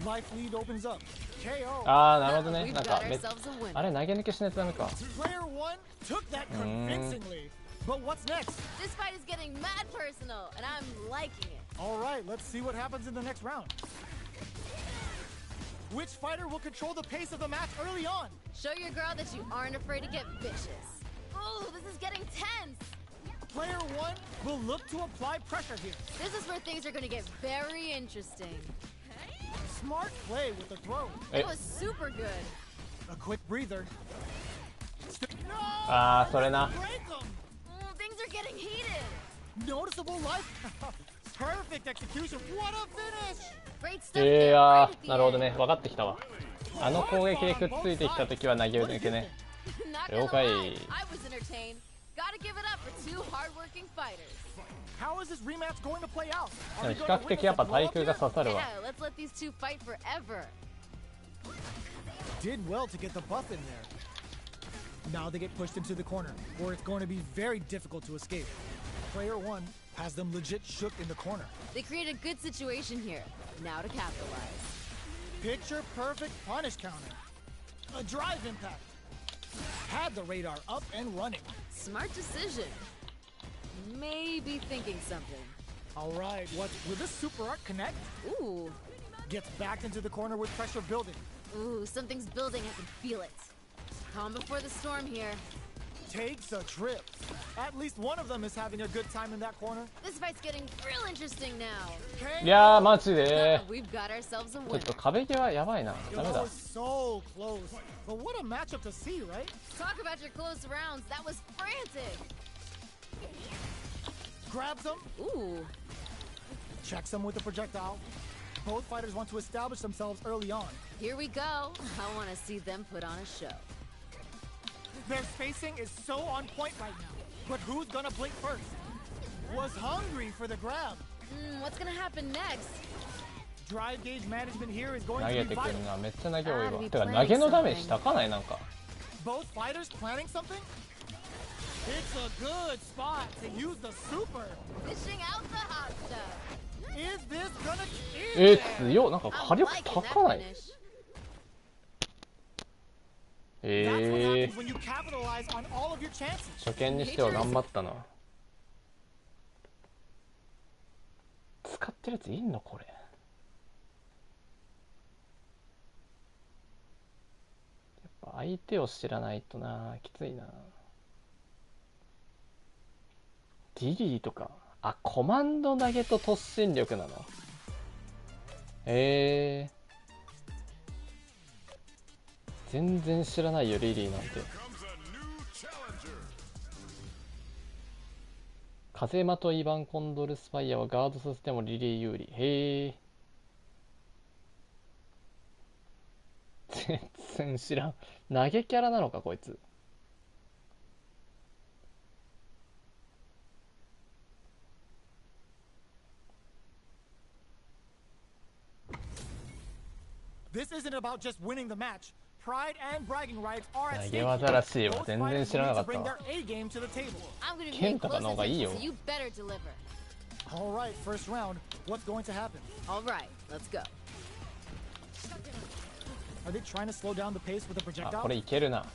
Life lead opens up. KO. あーなるほどね。 We've なん got か ourselves a winner. あれ投げ抜けしないとダメか。 Player one took that convincingly. But what's next? This fight is getting mad personal, and I'm liking it. All right, let's see what happens in the next round. Which fighter will control the pace of the match early on? Show your girl that you aren't afraid to get vicious. Ooh, this is getting tense. Player one will look to apply pressure here. This is where things are going to get very interesting. Smart play with the throw. It was super good. A quick breather. No! あーそれな。 Break 'em! Things are getting heated. Noticeable life. Perfect execution. What a finish! Great い stuff there, right や at the ーなるほど end. ね。分かってきたわ。あの攻撃でくっついてきたときは投げ抜けね。Not 了 gonna 解。 lie, I was entertained. Gotta give it up for two hardworking fighters. How is this rematch going to play out? で Are も we 比 going 較 to 的 witness やっ a ぱ blow 対 up 空が here? 刺さるわ。 Yeah, let's let these two fight forever. Did well to get the buff in there. Now they get pushed into the corner, where it's going to be very difficult to escape. Player one has them legit shook in the corner. They created a good situation here. Now to capitalize. Picture perfect punish counter. A drive impact. Had the radar up and running. Smart decision. Maybe thinking something. All right, will this super art connect? Ooh. Gets backed into the corner with pressure building. Ooh, something's building. I can feel it. Calm before the storm here. Takes a trip. At least one of them is having a good time in that corner. This fight's getting real interesting now. いやーマジで We've got ourselves a ちょっ winner. と壁際やばいな。 Yo, ダメ that だ。 was so close. But what a matchup to see, right? Talk about your close rounds. That was frantic. Grabs him, Ooh. checks him with the projectile. Both fighters want to establish themselves early on. Here we go. I want to see them put on a show. Their spacing is so on point right now. But who's gonna blink first? Was hungry for the grab. What's gonna happen next? Drive gauge management here is going 投 to げ be てく vital. るな。めっちゃ投げ多いわ。 Gotta be てか投げのダメージ playing 高ないなんか。 Both fighters planning something? It's a good spot to use the super. Dishing out the hot stuff. Is this gonna え in there? 強っ。なんか火 I'm 力 liking 高な that い。 finish. That's what え happens when you capitalize on all of your chances. 初見にしては頑張ったな。使ってるやついんのこれ。やっぱ相手を知らないとな、きついな。リリーとか、あ、コマンド投げと突進力なの。全然知らないよリリーなんて。 Comes a new challenger. 風まとイバンコンドルスパイアはガードさせてもリリー有利。へえ。全然知らん。投げキャラなのかこいつ。This isn't about just winning the match. Pride and bragging rights are at 投 stake. げ技らしいわ。 Both 全然 fighters 知らな need か to った bring わ。 their A game to the table. I'm gonna be ケン paying タか close の方がいいよ。 attention, so you better deliver. All right, first round. What's going to happen? All right, let's go. Are they trying to slow down the pace with the あ、 projectile? これいけるな。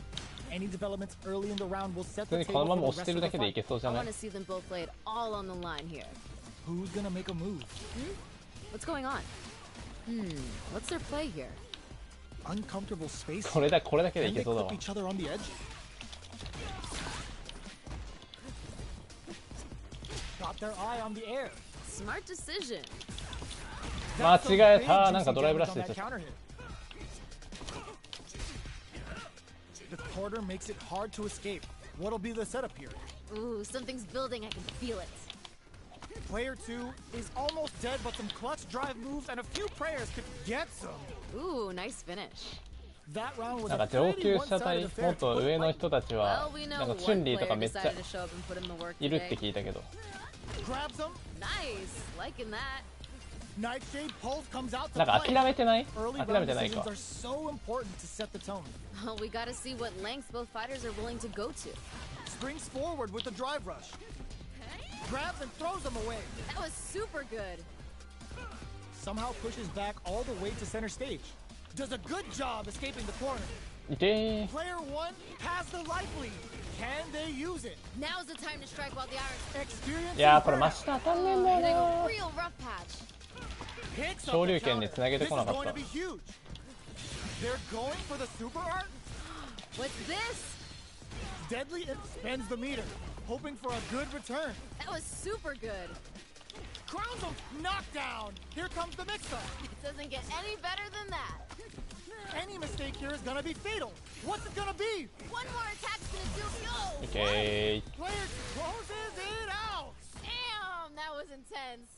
Any developments early in the round will set 普通 the にこの table まま for 押 the して rest る of だ the けでい fight. けそうじゃ I ない want to see them both lay it all on the line here. Who's gonna make a move? What's going on? What's their play here? Uncomfortable space. これだけでい Can け they そうだ clip わ。 each other on the edge? Got their eye on the air. Smart decision. 間 That's some 違え big た。 juicy なんかドライブラッ damage シュ on で that ちゃった。 counter hit. The quarter makes it hard to escape. What'll be the setup here? Ooh, something's building. I can feel it. Player 2 is almost dead, but some clutch drive moves and a few prayers could get some. Ooh, nice finish. That round was なん a か上 pretty 級者 one-sided 隊 affair. もっと上の人たちは Well, we なん know かチュン one リーとか player めっちゃ decided to show up and put in the work いるって today. 聞いたけど。 Grabs him. Nice, liking that. Nightshade Pulse comes out なん to か play. 諦めてない Early 諦め round てない decisions か。 are so important to set the tone. Well, we gotta see what lengths both fighters are willing to go to. Springs forward with the drive rush. Grabs and throws him away. That was super good. Somehow pushes back all the way to center stage. Does a good job escaping the corner. いてー。 Player 1 has the life lead. Can they use it? Now's the time to strike while the iron's Experience いやーこれ真下当たんねえんだ hitting よ a な。 real rough patch. picks up 昇 the 竜拳に counter. つなげて This こ is なかっ going た to。be huge. They're going for the super art. What's this? Deadly expends the meter, hoping for a good return. That was super good. Crowns him, knockdown. Here comes the mix-up. It doesn't get any better than that. Any mistake here is gonna be fatal. What's it gonna be? One more attack's gonna do yo. いけー。 Player closes it out. Damn, that was intense.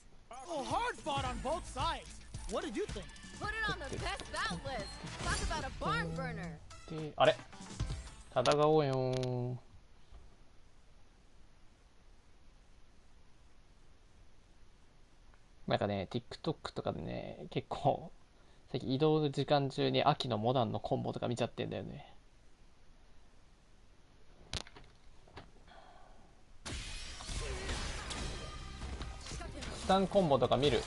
Oh, hard fought on both sides. What did you think? Put it on the best bout list. Talk about a barn burner. であれ戦おうよー。なんかね、TikTok とかでね、結構、最近移動の時間中に秋のモダンのコンボとか見ちゃってんだよね。スタンコンボとか見る。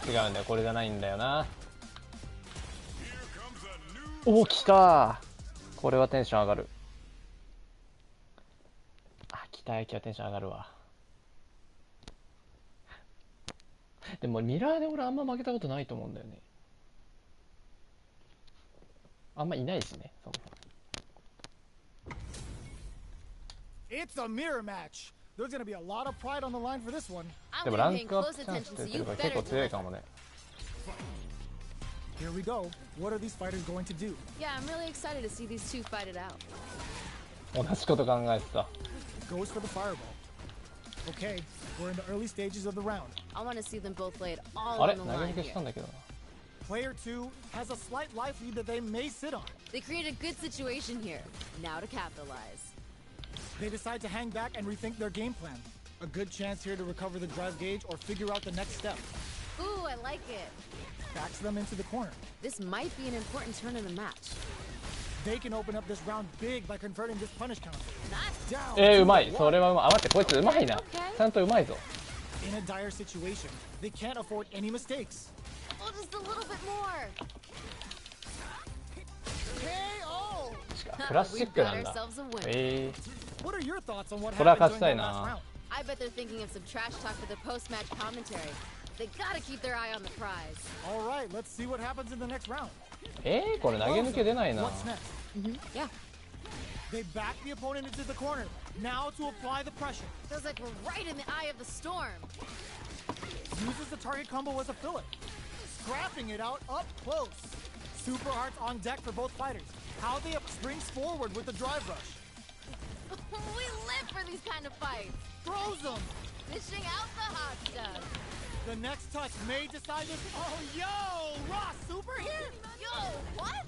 違うんだよ、これじゃないんだよな。おお、来たー。これはテンション上がる。あ、来た秋はテンション上がるわ。でもミラーで俺あんま負けたことないと思うんだよね。あんまいないしね、そもそも。It's a mirror match. There's gonna be a lot of pride on the line for this one. でもランクアップチャンスって言ってるから結構強いかもね。Here we go. What are these fighters going to do? Yeah, I'm really excited to see these two fight it out. 同じこと考えてた。Goes for the fireball. Okay, we're in the early stages of the round. I want to see them both lay it all あれ on the 投げ line 抜けし here. たんだけどな。Player 2 has a slight life lead that they may sit on. They create a good situation here. Now to capitalize. They decide to hang back and rethink their game plan. A good chance here to recover the drive gauge or figure out the next step. Ooh, I like it. Backs them into the corner. This might be an important turn in the match. They can open up this round big by converting this punish counter. Not Down. うまい。それはうまい。あ、待って、こいつうまいな。ちゃんとうまいぞ。 In a dire situation, they can't afford any mistakes. oh, just a little bit more. KO! プラスチックなんだ。 We've got ourselves a win. What are your thoughts on what これは happened 勝ち during たい the last な。 round? I bet they're thinking of some trash talk for the post-match commentary. They gotta keep their eye on the prize. All right, let's see what happens in the next round. これ投げ抜け出ないな。 What's next? Yeah. They back the opponent into the corner. Now to apply the pressure. Feels like we're right in the eye of the storm. Uses the target combo as a filler. Scrapping it out up close. Super hearts on deck for both fighters. How they springs forward with the drive rush. We live for these kind of fights. Throws them. Dishing out the hot stuff. The next touch may decide this. Oh, yo! Ross, super hit! Yo, what?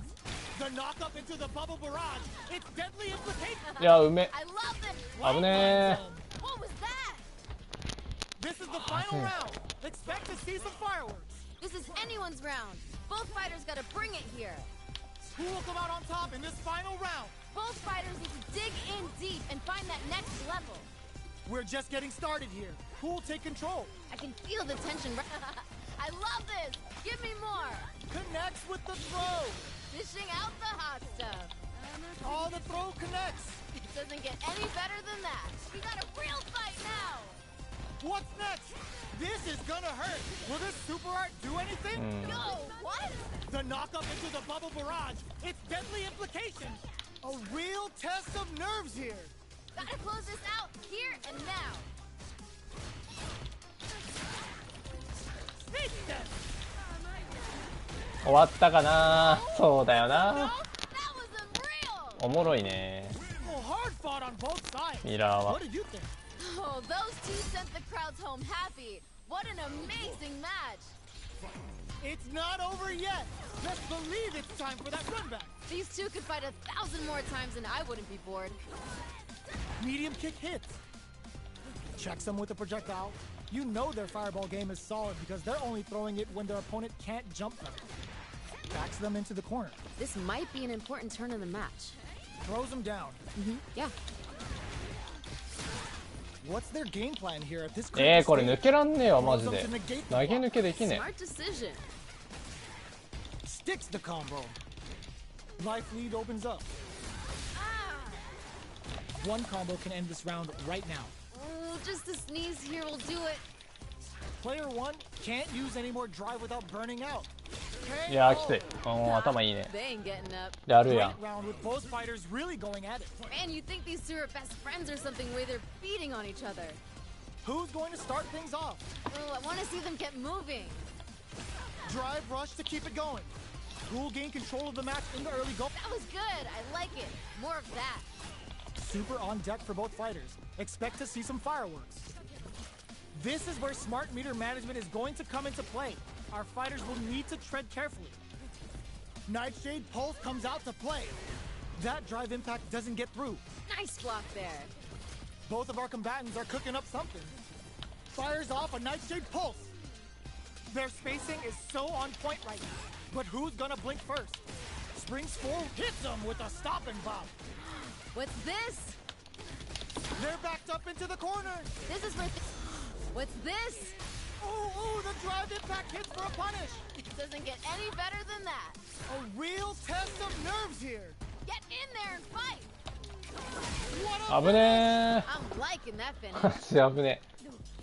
The knock up into the bubble barrage. It's deadly implication. いや、うめ。 I love this. 危ね What was that? This is the final round. Expect to see some fireworks. This is anyone's round. Both fighters gotta bring it here. Who will come out on top in this final round? Both fighters need to dig in deep and find that next level. We're just getting started here. Who will take control? I can feel the tension. I love this. Give me more. Connects with the throw. Dishing out the hot stuff. Oh, the throw connects. It doesn't get any better than that. We got a real fight now. What's next? This is gonna hurt. Will this super art do anything? Yo, what? The knock up into the bubble barrage. It's deadly implication. A real test of nerves here. Gotta close this out here and now. Snake step. 終わったかな。そうだよ No, な。 that was unreal. おもろいね。 Well, hard fought on both sides. ミラーは What。did you think? Oh, those two sent the crowds home happy. What an amazing match. It's not over yet. Just believe it's time for that run back. These two could fight 1,000 more times and I wouldn't be bored. Medium kick hits. Checks them with a projectile. You know their fireball game is solid because they're only throwing it when their opponent can't jump them. Backs them into the corner. This might be an important turn in the match. Throws them down. Yeah. What's their game plan here at this これ critical 抜けらんねえわ、マ stage? ジ Throws で them to。negate 投 the げ block. 抜けできね Smart decision. Sticks the combo. Life lead opens up. One combo can end this round right now. Oh, just a sneeze here will do it. Player one can't use any more drive without burning out. え。いやー、きつい。頭いいね。 They ain't getting up. やるや Great ん。 round with both fighters really going at it. Man, you think these two are best friends or something, the way they're feeding on each other. Who's going to start things off? Oh, I want to see them get moving. Drive rush to keep it going. Who will gain control of the match in the early go? That was good. I like it. More of that. Super on deck for both fighters. Expect to see some fireworks. This is where smart meter management is going to come into play. Our fighters will need to tread carefully. Nightshade Pulse comes out to play. That drive impact doesn't get through. Nice block there. Both of our combatants are cooking up something. Fires off a Nightshade Pulse. Their spacing is so on point right now. But who's gonna blink first? Springs forward, hits them with a stop and bop. What's this? They're backed up into the corner. This is where. What's this? Ooh, the drive impact hits for a punish. It doesn't get any better than that. A real test of nerves here. Get in there and fight. What a 危ね I'm liking that ー finish. マジ危ね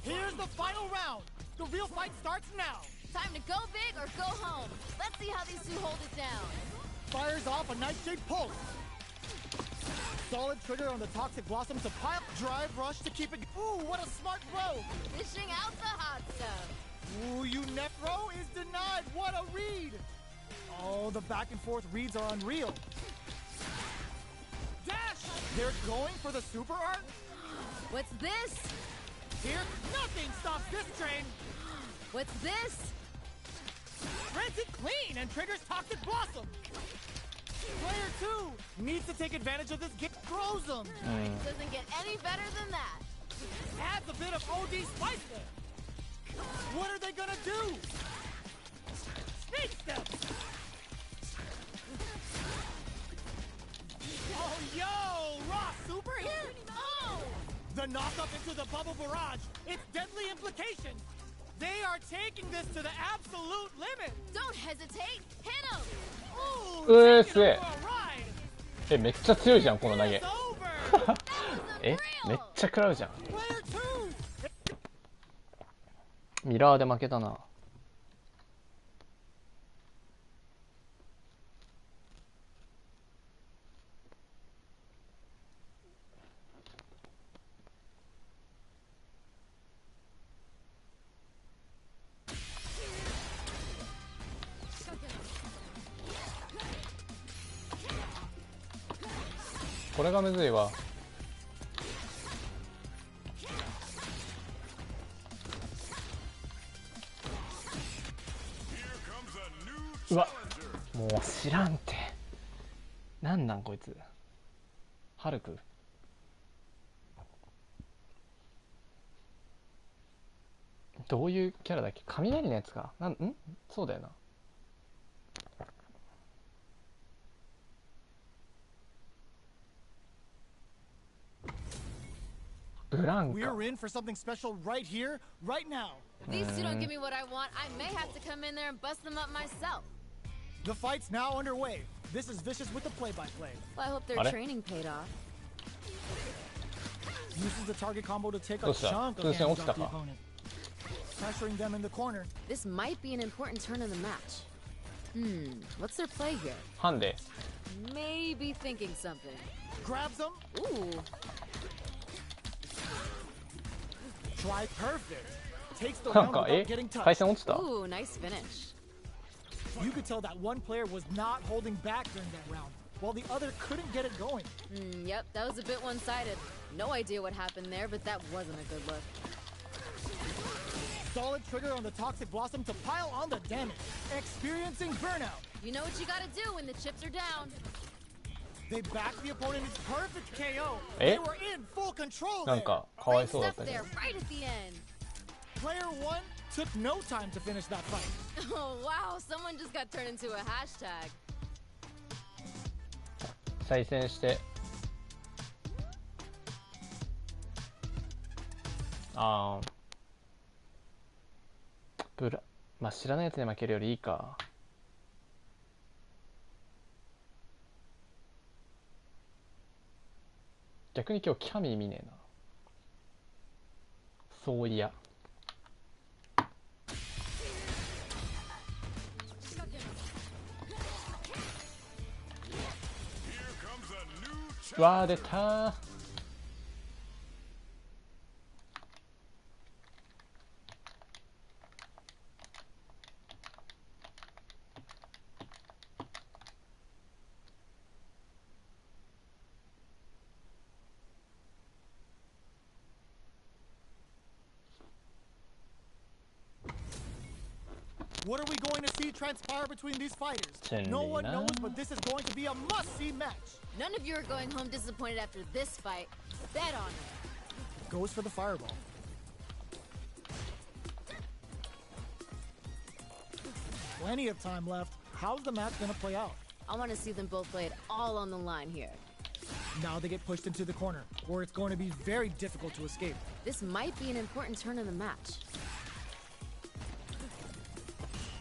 Here's the final round. The real fight starts now. Time to go big or go home. Let's see how these two hold it down. Fires off a Nightshade Pulse. Solid trigger on the Toxic Blossom to pile. Drive rush to keep it. Ooh, what a smart throw. Dishing out the hot stuff. Ooh, you net throw is denied. What a read. Oh, the back and forth reads are unreal. Dash. They're going for the super art. What's this? Here, nothing stops this train. What's this? Rents it clean and triggers Toxic Blossom. Player 2 needs to take advantage of this kick. Throws them. Doesn't get any better than that. Adds a bit of OD spice there. What are they gonna do? Snake step. Oh, yo, raw super here. Oh, the knock up into the bubble barrage. It's deadly implications. They are taking this to the absolute limit. Don't hesitate. Hit him. Ooh, すげえ taking them for a ride. えめっちゃ強いじゃんこの投げ It's over. えめっちゃ食らうじゃん Player 2. ミラーで負けたなこれがむずいわうわもう知らんてなんなんこいつハルクどういうキャラだっけ雷のやつかんそうだよなブランカ We're in for something special right here, right now. If these two don't give me what I want, I may have to come in there and bust them up myself. The fight's now underway. This is Vicious with the play-by-play. Well, I hope their あれ training paid off. Uses the target combo to take ど a うした chunk 通 of 信 damage 落ちた off the か opponent. Pressuring them in the corner. This might be an important turn in the match. What's their play here? ハンデ Maybe thinking something. Grabs them. Ooh, Try perfect. Takes the なん round か without getting 回 touched. 線落ちた ooh, nice finish. You could tell that one player was not holding back during that round, while the other couldn't get it going. Yep, that was a bit one-sided. No idea what happened there, but that wasn't a good look. Solid trigger on the Toxic Blossom to pile on the damage. Experiencing burnout. You know what you gotta do when the chips are down. They back the opponent into perfect KO. え They were in full control なん there. かかわい Great そうだっ stuff たけ there, ど right at the end. Player 1 took no time to finish that fight. Oh, wow, someone just got turned into a hashtag. 再戦してあーまあ知らないやつに負けるよりいいか逆に今日キャミー見ねえなそういやわー出たー What are we going to see transpire between these fighters? No one knows, but this is going to be a must-see match. None of you are going home disappointed after this fight. Bet on it. Goes for the fireball. Plenty of time left. How's the match gonna play out? I want to see them both lay it all on the line here. Now they get pushed into the corner, where it's going to be very difficult to escape. This might be an important turn in the match.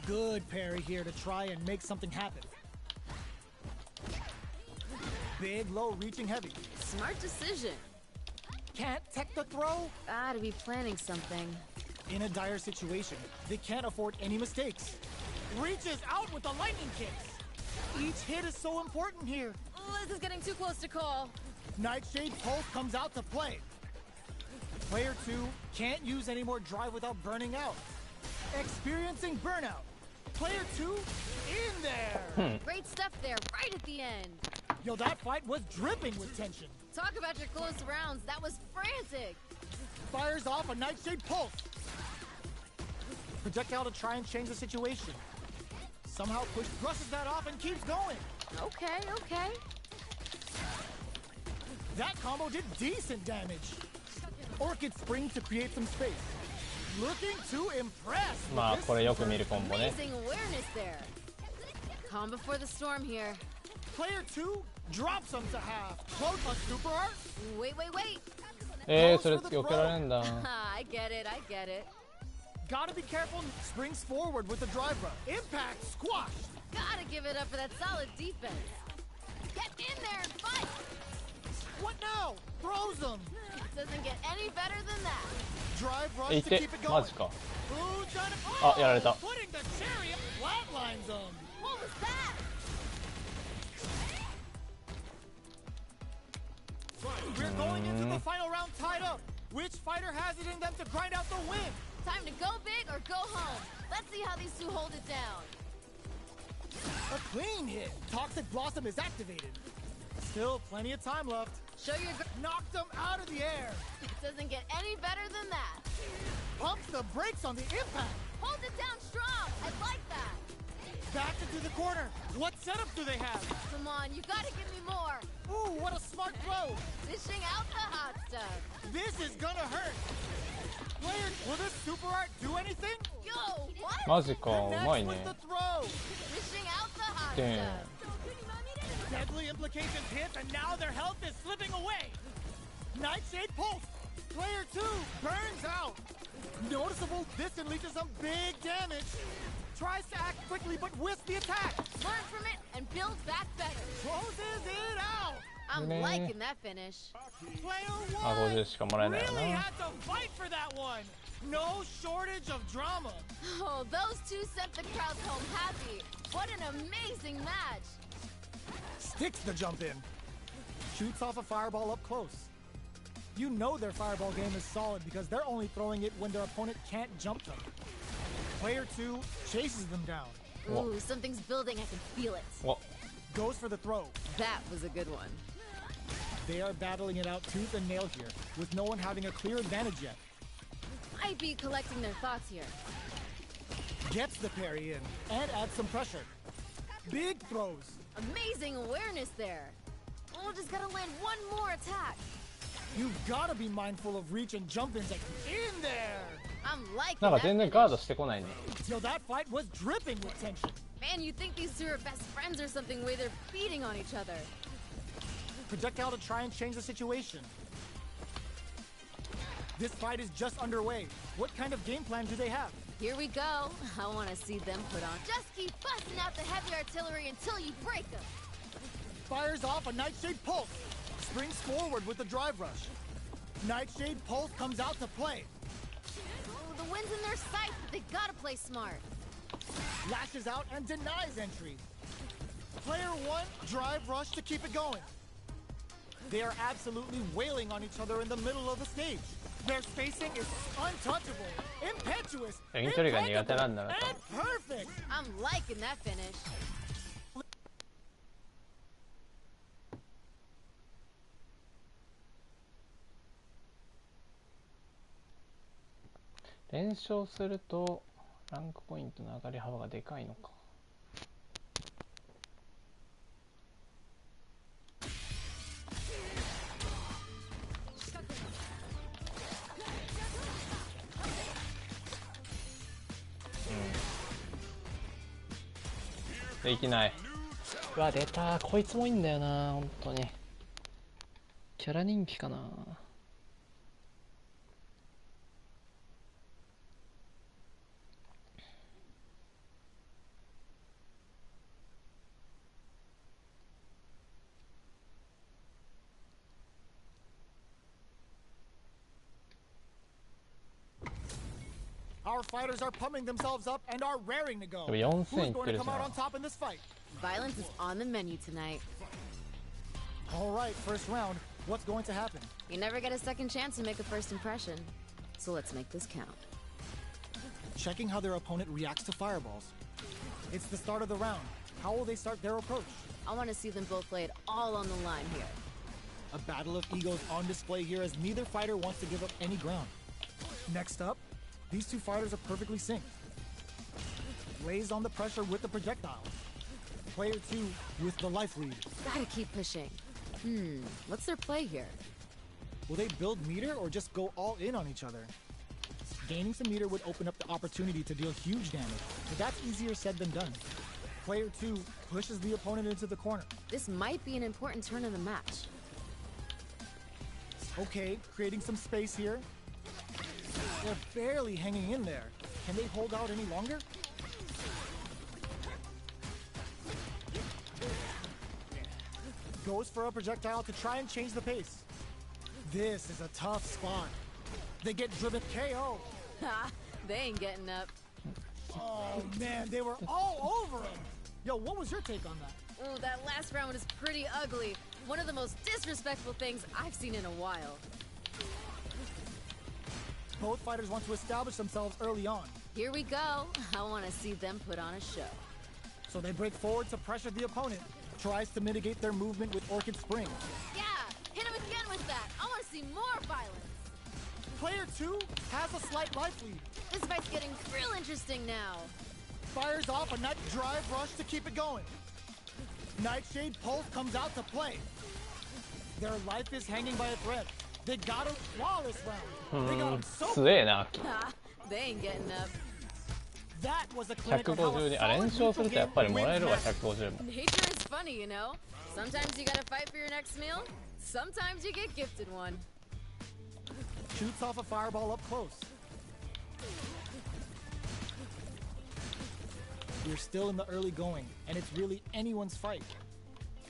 Good parry here to try and make something happen. Big, low, reaching heavy. Smart decision. Can't tech the throw? Gotta be planning something. In a dire situation, they can't afford any mistakes. Reaches out with the lightning kicks. Each hit is so important here. This is getting too close to call. Nightshade Pulse comes out to play. Player 2 can't use any more drive without burning out. Experiencing burnout. Player 2 in there. Great stuff there, right at the end. Yo, that fight was dripping with tension. Talk about your close rounds. That was frantic. Fires off a Nightshade Pulse. Projectile to try and change the situation. Somehow Push brushes that off and keeps going. Okay, okay. That combo did decent damage. Orchid Spring to create some space. Looking to impress. まあこれよく見るコンボね。 Amazing awareness there. Calm before the storm here. Player 2 drops him to half. Quote a super art. Wait, wait, wait. それ避けられんだ。I get it, I get it. Gotta be careful. Springs forward with the drive run. Impact squash. Gotta give it up for that solid defense. Get in there and fight. What now? Throws him. Doesn't get any better than that. Drive rush い to て keep it マ going. ジか。 Ooh, trying to... あ、やられた。 Putting the chariot flatlines him. What was that? We're going into the final round tied up. Which fighter has it in them to grind out the win? Time to go big or go home. Let's see how these two hold it down. A clean hit. Toxic Blossom is activated. Still plenty of time left. Show your Knocked him out of the air. It doesn't get any better than that. Pumps the brakes on the impact. Hold it down strong. I like that. Back into the corner. What setup do they have? Come on, you gotta give me more. Ooh, what a smart throw. Dishing out the hot stuff. This is gonna hurt. Player, will this super art do anything? Yo, what? マジか、うまい Connects ね with。the throw. Dishing out the hot Damn. stuff. Deadly implications hit, and now their health is slipping away. Nightshade Pulse. Player 2 burns out. Noticeable, this unleashes some big damage. Tries to act quickly, but whiffs the attack. Learn from it and build back better. Closes it out. I'm Man. liking that finish. Player あ、 1 50しかもらえないよ really な。 had to fight for that one. No shortage of drama. Oh, those two sent the crowds home happy. What an amazing match. Sticks the jump in. Shoots off a fireball up close. You know their fireball game is solid because they're only throwing it when their opponent can't jump them. Player 2 chases them down. Ooh, something's building. I can feel it. お、 Goes for the throw. That was a good one. They are battling it out tooth and nail here, with no one having a clear advantage yet. Might be collecting their thoughts here. Gets the parry in, and adds some pressure. Big throws. Amazing awareness there. Oh, just gotta land one more attack. You've gotta be mindful of reach and jump-ins in there. I'm liking なんか that 全然ガード finish. してこないね。 Yo, that fight was dripping with tension. Man, you think these two are best friends or something, the way they're beating on each other. Projectile to try and change the situation. This fight is just underway. What kind of game plan do they have? Here we go. I want to see them put on. Just keep busting out the heavy artillery until you break them. Fires off a Nightshade Pulse. Springs forward with the drive rush. Nightshade Pulse comes out to play. Oh, the wind's in their sight, but they gotta play smart. Lashes out and denies entry. Player 1, drive rush to keep it going. They are absolutely wailing on each other in the middle of the stage. Their spacing is untouchable, impetuous, 遠距離が苦手なんだな。 and perfect. I'm liking that finish. 連勝するとランクポイントの上がり幅がでかいのか。できない。うわ出た、こいつもいいんだよな本当に。キャラ人気かな。Our fighters are pumping themselves up and are raring to go. でも Who's 4000いっ going て to る come じゃ out ん。 on top in this fight? Violence is on the menu tonight. All right, first round. What's going to happen? You never get a second chance to make a first impression. So let's make this count. Checking how their opponent reacts to fireballs. It's the start of the round. How will they start their approach? I want to see them both lay it all on the line here. A battle of egos on display here as neither fighter wants to give up any ground. Next up, these two fighters are perfectly synced. Lays on the pressure with the projectile. Player 2 with the life lead. Gotta keep pushing. What's their play here? Will they build meter or just go all in on each other? Gaining some meter would open up the opportunity to deal huge damage, but that's easier said than done. Player 2 pushes the opponent into the corner. This might be an important turn in the match. Okay, creating some space here. They're barely hanging in there. Can they hold out any longer? Goes for a projectile to try and change the pace. This is a tough spot. They get driven KO. Ha! They ain't getting up. Oh man, they were all over him. Yo, what was your take on that? Ooh, that last round was pretty ugly. One of the most disrespectful things I've seen in a while. Both fighters want to establish themselves early on. Here we go. I want to see them put on a show. So they break forward to pressure the opponent. Tries to mitigate their movement with Orchid Spring. Yeah! Hit him again with that! I want to see more violence! Player 2 has a slight life lead. This fight's getting real interesting now. Fires off a nice drive rush to keep it going. Nightshade Pulse comes out to play. Their life is hanging by a thread. They got a flawless round. They got him so 強えな。 Ha! They ain't getting up. That was a clinic of how 150 a に、あ、連 solid 勝する neutral とやっぱり game もらえ wins るわ、 matches. 150も。 Nature is funny, you know? Sometimes you gotta fight for your next meal. Sometimes you get gifted one. Shoots off a fireball up close. We're still in the early going, and it's really anyone's fight.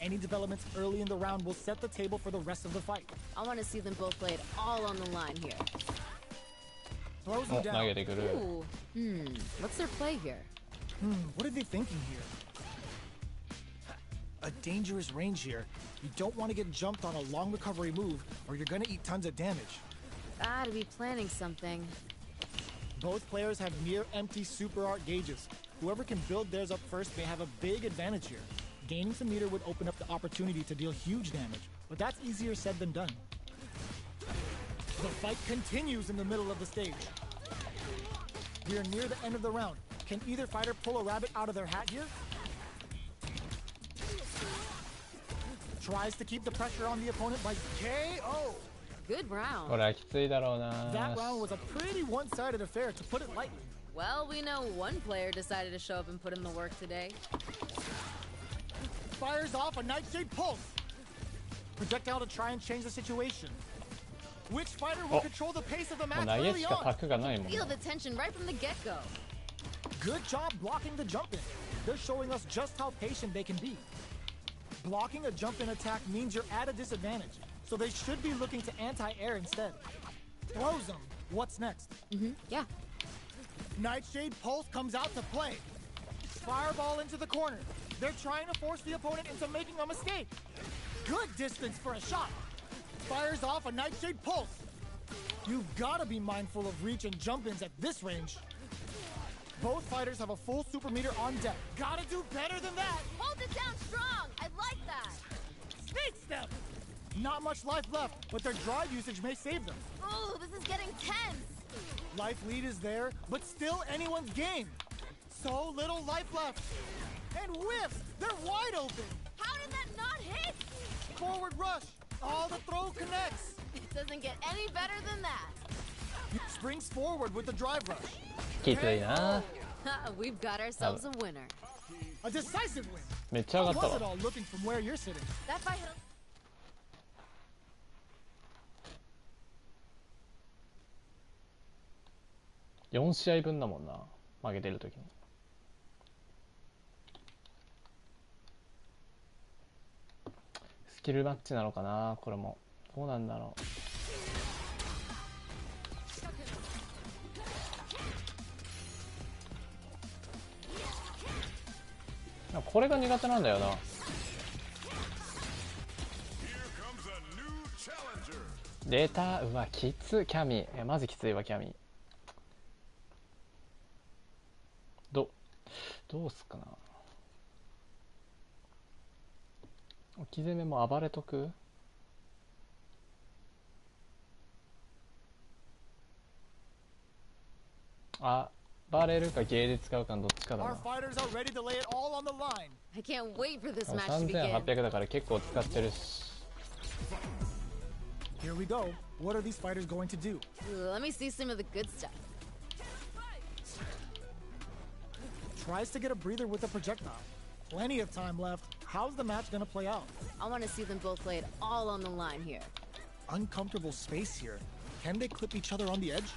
Any developments early in the round will set the table for the rest of the fight. I want to see them both lay it all on the line here. Throws お、 him 投 down. げてくる。 Ooh. What's their play here? What are they thinking here? A dangerous range here. You don't want to get jumped on a long recovery move, or you're gonna eat tons of damage. Gotta be planning something. Both players have near empty super art gauges. Whoever can build theirs up first may have a big advantage here. Gaining some meter would open up the opportunity to deal huge damage, but that's easier said than done. The fight continues in the middle of the stage. We are near the end of the round. Can either fighter pull a rabbit out of their hat here? Tries to keep the pressure on the opponent by KO. Good こ round. れはきついだろうな。 That round was a pretty one-sided affair, to put it lightly. Well, we know one player decided to show up and put in the work today. Fires off a Nightshade Pulse. Projectile to try and change the situation. Which fighter will control the pace of the もう match 投げ early しか on? 策がないもん。 Feel the tension right from the get-go. Good job blocking the jump in. They're showing us just how patient they can be. Blocking a jump in attack means you're at a disadvantage, so they should be looking to anti-air instead. Throws them. What's next? Yeah. Nightshade Pulse comes out to play. Fireball into the corner. They're trying to force the opponent into making a mistake. Good distance for a shot. Fires off a Nightshade Pulse. You've got to be mindful of reach and jump-ins at this range. Both fighters have a full super meter on deck. Gotta do better than that. Hold it down strong. I like that. Snake step. Not much life left, but their drive usage may save them. Ooh, this is getting tense. life lead is there, but still anyone's game. So little life left. And whiffs! They're wide open! How did that not hit? Forward rush! All the throw connects! It doesn't get any better than that. Springs forward with the drive rush. きついな。 We've got ourselves a winner. A decisive win! めっちゃ上 How がった was it わ。 all looking from where you're sitting? That fight had 4試合分だもんな、負けてる時に。スキルマッチなのかな、これも。どうなんだろう。これが苦手なんだよな。 Here comes a new challenger. データ、うわ、きつ、キャミ。マジきついわ、キャミ。どうすっかな。置き攻めも暴れとく。暴れるかゲージ使うかのどっちかだ Our な。 fighters are ready to lay it all on the line. I can't wait for this match to begin. 3800だから結構使ってるし。 Here we go. What are these fighters going to do? Let me see some of the good stuff. Tries to get a breather with a projectile. Plenty of time left. How's the match gonna play out? I want to see them both lay it all on the line here. Uncomfortable space here. Can they clip each other on the edge?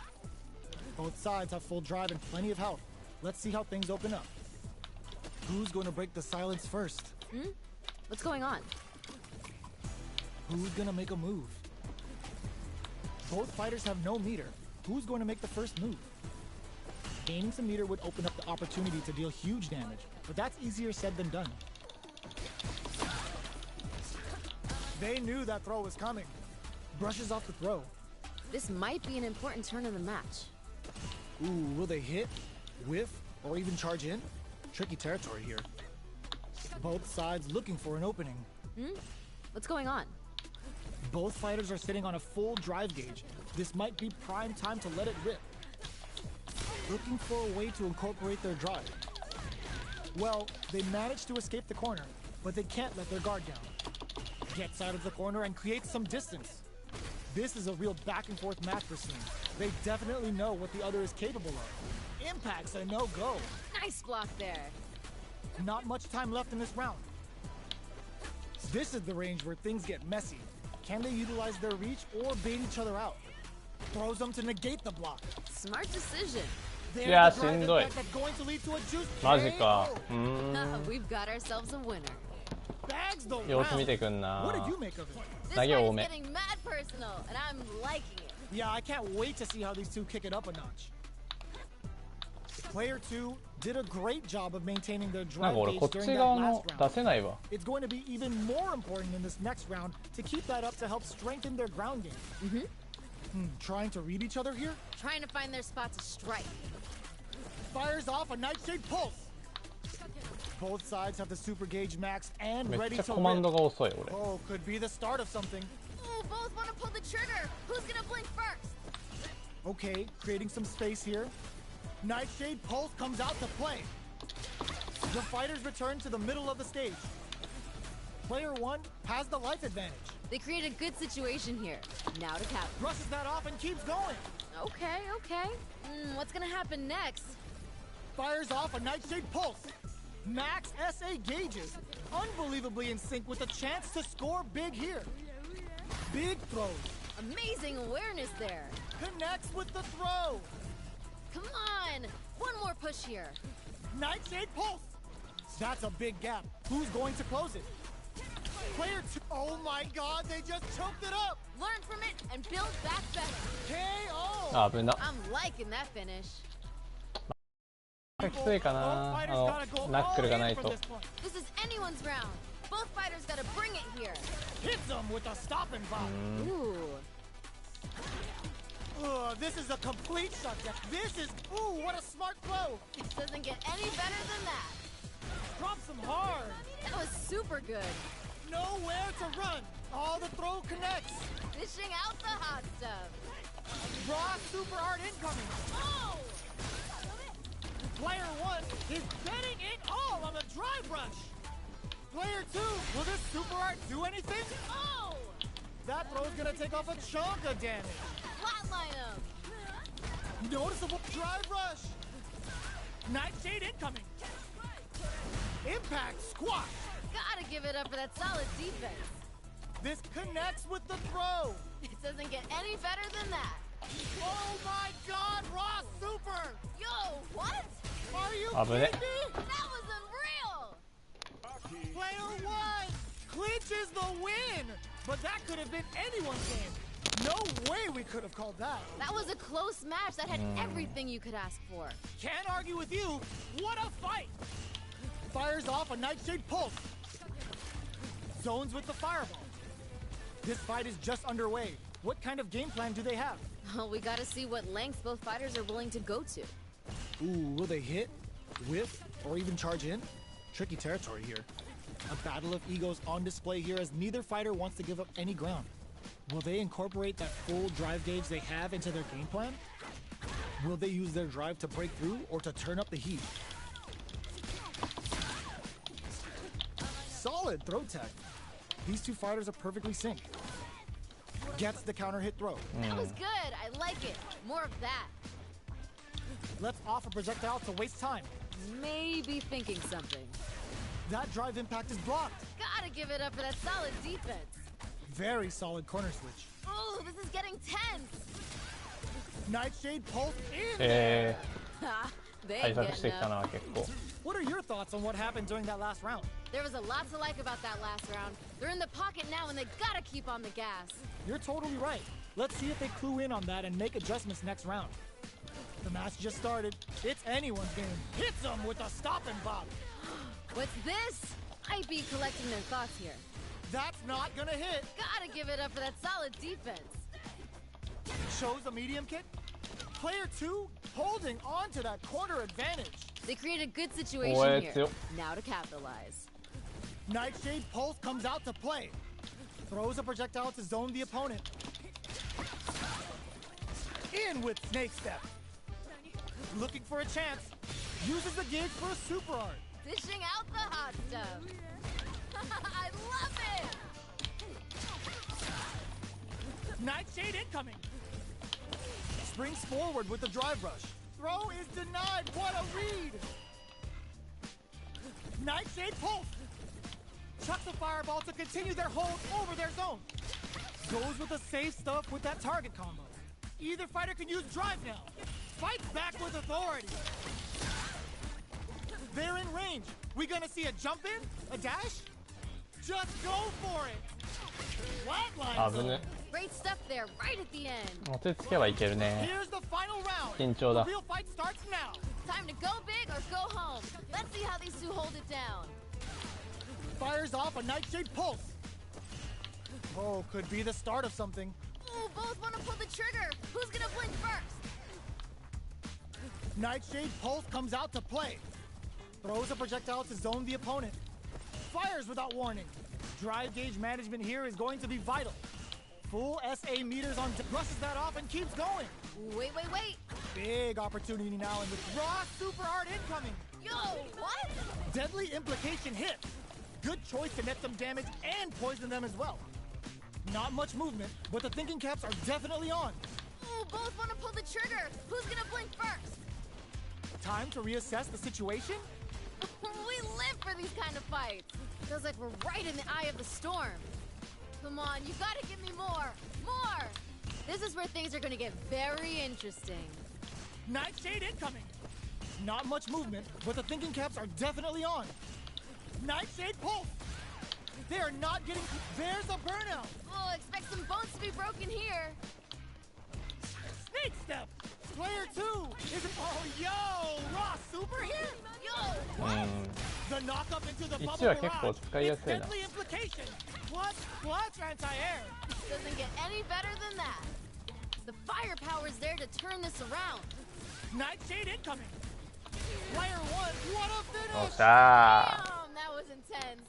Both sides have full drive and plenty of health. Let's see how things open up. Who's going to break the silence first? What's going on? Who's going to make a move? Both fighters have no meter. Who's going to make the first move? Gaining some meter would open up the opportunity to deal huge damage, but that's easier said than done. They knew that throw was coming. Brushes off the throw. This might be an important turn in the match. Ooh, will they hit, whiff, or even charge in? Tricky territory here. Both sides looking for an opening. What's going on? Both fighters are sitting on a full drive gauge. This might be prime time to let it rip. Looking for a way to incorporate their drive. Well, they managed to escape the corner, but they can't let their guard down. Gets out of the corner and creates some distance. This is a real back and forth match we're seeing. They definitely know what the other is capable of. Impact's a no-go. Nice block there. Not much time left in this round. This is the range where things get messy. Can they utilize their reach or bait each other out? Throws them to negate the block. Smart decision. There's Yeah, the driveしんどい。 impact that's going to lead to a juice マジか。 KO. We've got ourselves a winner. Bags the 様子見 round. てくん What did な。 you make of it? This Nage fight is ome. getting mad personal, and I'm liking it. Yeah, I can't wait to see how these two kick it up a notch. Player 2 did a great job of maintaining their なん drive か俺 gauge こっち during that 側の last 出 round. せないわ。 It's going to be even more important in this next round to keep that up to help strengthen their ground game. Trying to read each other here? Trying to find their spot to strike. Fires off a Nightshade Pulse. Both sides have the super gauge max and めっ ready ちゃ to コマンド rip. が遅い俺。 Oh, could be the start of something. Ooh, both want to pull the trigger. Who's gonna blink first? Okay, creating some space here. Nightshade Pulse comes out to play. The fighters return to the middle of the stage. Player 1 has the life advantage. They create a good situation here. Now to cap. Brushes that off and keeps going. Okay, okay. What's gonna happen next? Fires off a Nightshade Pulse. Max SA gauges. Unbelievably in sync with a chance to score big here. Big throws. Amazing awareness there. Connects with the throw. Come on. One more push here. Nightshade Pulse. That's a big gap. Who's going to close it? Player 2. Oh my god, they just choked it up. Learn from it and build back better. KO. 危な。 I'm liking that finish. きついかな。ナックルがないと。 This is anyone's round. Both fighters gotta bring it here. Hits them with a stopping bomb. Ooh. This is a complete shutdown. This is, ooh, what a smart throw. It doesn't get any better than that. Drops them hard. That was super good. Nowhere to run. All the throw connects. Dishing out the hot stuff. Raw super art incoming. Oh! Player 1 is betting it all on the drive rush. Player 2, will this super art do anything? Oh! That throw's gonna take off a chunk of damage. Flatline him. Noticeable drive rush. Nightshade incoming. Impact squash. Gotta give it up for that solid defense. This connects with the throw. It doesn't get any better than that. Oh my god, Raw Super! Yo, what? Are you Abone. kidding me? That was unreal! Player 1 clinches the win! But that could have been anyone's game. No way we could have called that. That was a close match that had everything you could ask for. Can't argue with you. What a fight! Fires off a Nightshade Pulse. Zones with the Fireball. This fight is just underway. What kind of game plan do they have? Well, we gotta see what lengths both fighters are willing to go to. Ooh, will they hit, whiff, or even charge in? Tricky territory here. A battle of egos on display here as neither fighter wants to give up any ground. Will they incorporate that full drive gauge they have into their game plan? Will they use their drive to break through or to turn up the heat? Solid throw tech. These two fighters are perfectly synced. Gets the counter hit throw. That was good. I like it. More of that. Let's offer projectile to waste time. Maybe thinking something. That drive impact is blocked. Gotta give it up for that solid defense. Very solid corner switch. Ooh, this is getting tense. Nightshade Pulse in there. Ha, they 対策 get してきた enough. な結構。 What are your thoughts on what happened during that last round? There was a lot to like about that last round. They're in the pocket now and they gotta keep on the gas. You're totally right. Let's see if they clue in on that and make adjustments next round. The match just started. It's anyone's game. Hits them with a stop and bop. What's this? Might be collecting their thoughts here. That's not gonna hit. Gotta give it up for that solid defense. Shows a medium kick. Player 2 holding on to that corner advantage. They create a good situation Boy, here. too. Now to capitalize. Nightshade Pulse comes out to play. Throws a projectile to zone the opponent. In with Snake Step. Looking for a chance. Uses the gauge for a super art. Dishing out the hot stuff. I love it! Nightshade incoming. Springs forward with the drive rush. Throw is denied. What a read! Nightshade Pulse. Chucks the fireball to continue their hold over their zone. Goes with the safe stuff with that target combo. Either fighter can use drive now. Fights back with authority. They're in range. We gonna see a jump in? A dash? Just go for it. Flatline 危ね zone. Great stuff there, right at the end. お手つけばいけるね Here's the final round. 緊張だ The real fight starts now. Time to go big or go home. Let's see how these two hold it down. Fires off a Nightshade Pulse. Oh, could be the start of something. Ooh, both want to pull the trigger. Who's gonna blink first? Nightshade Pulse comes out to play. Throws a projectile to zone the opponent. Fires without warning. Drive gauge management here is going to be vital. Full SA meters on brushes that off and keeps going. Wait, wait, wait. Big opportunity now in the raw super art incoming. Yo, what? Deadly implication hit. Good choice to net some damage and poison them as well. Not much movement, but the thinking caps are definitely on. Ooh, both want to pull the trigger. Who's gonna blink first? Time to reassess the situation. We live for these kind of fights. Feels like we're right in the eye of the storm. Come on, you gotta give me more. More! This is where things are gonna get very interesting. Nightshade incoming. Not much movement, but the thinking caps are definitely on. Nightshade Pulse. They are not getting... There's a burnout. Oh, expect some bones to be broken here. Snake Step. Player 2 isn't... Oh, yo! Raw super hit. Yo! うん The knock up into the bubble 1は結構 barrage. 使いや It's すいな deadly implication. Clutch, clutch, anti-air. Doesn't get any better than that. The firepower's there to turn this around. Nightshade incoming. Player 1, what a お finish. っしゃ Damn, that was intense.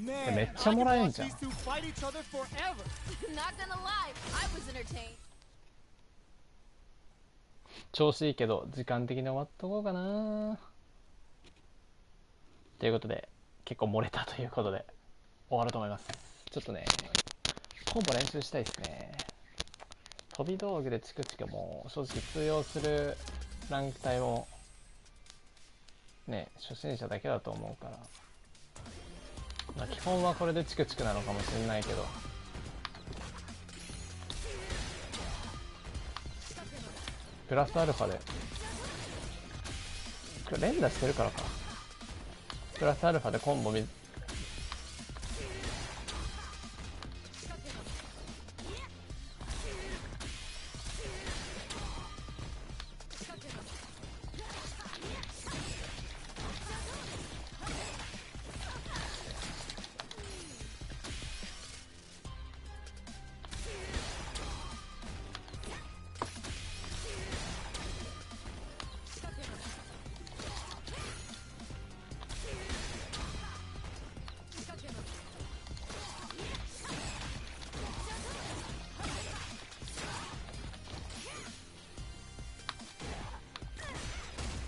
Man, めっちゃもらえんじゃん。 I could watch these two fight each other forever. Not gonna lie, I was entertained. 調子いいけど時間的に終わっとこうかな。ということで結構漏れたということで終わると思います。ちょっとねコンボ練習したいですね。飛び道具でチクチクも正直通用するランク帯もね初心者だけだと思うから、まあ、基本はこれでチクチクなのかもしれないけど、プラスアルファで連打してるからか、プラスアルファでコンボ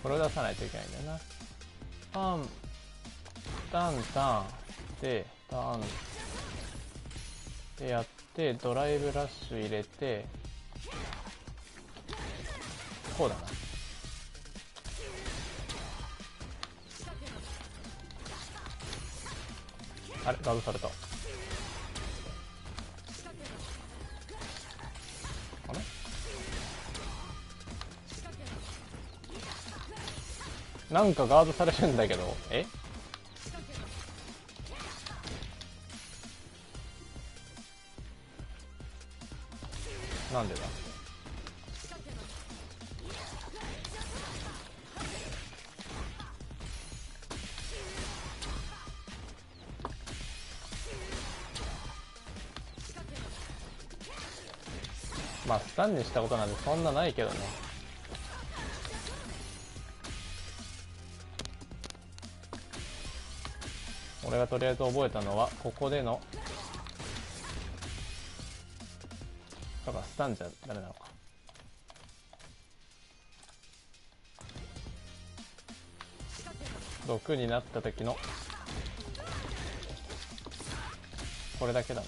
これを出さないといけないんだよな。タンタンタンでタンでやってドライブラッシュ入れて、こうだな。あれガードされた。あれなんかガードされるんだけど、なんでだ。まあスタンにしたことなんてそんなないけどね。俺がとりあえず覚えたのはここでの、だからスタンじゃダメなのか。6になった時のこれだけだな。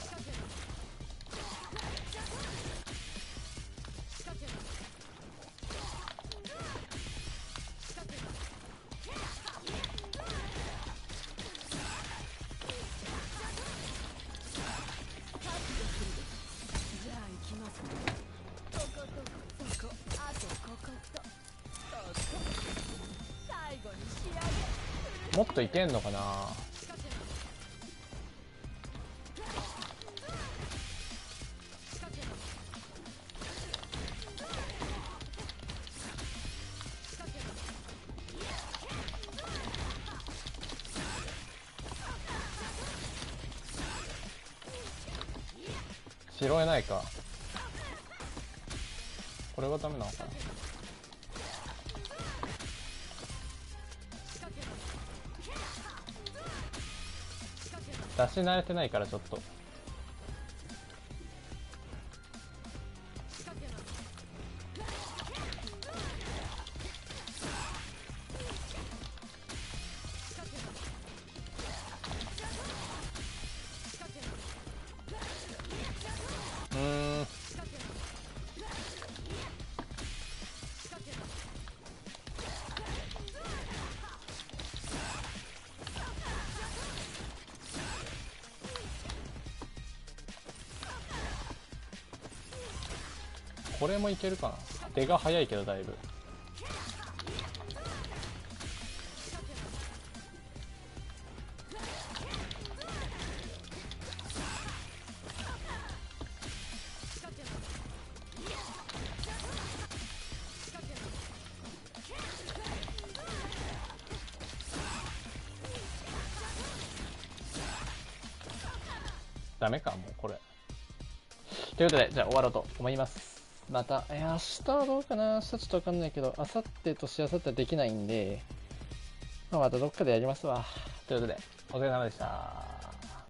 もっといけんのかな。拾えないか。これはダメなのかな。出し慣れてないからちょっと。これもいけるかな。出が早いけどだいぶ。ダメかもうこれ。ということでじゃあ終わろうと思います。また明日はどうかな。明日ちょっとわかんないけど、明後日としあさってはできないんで、まあ、またどっかでやりますわ。ということでお疲れ様でした。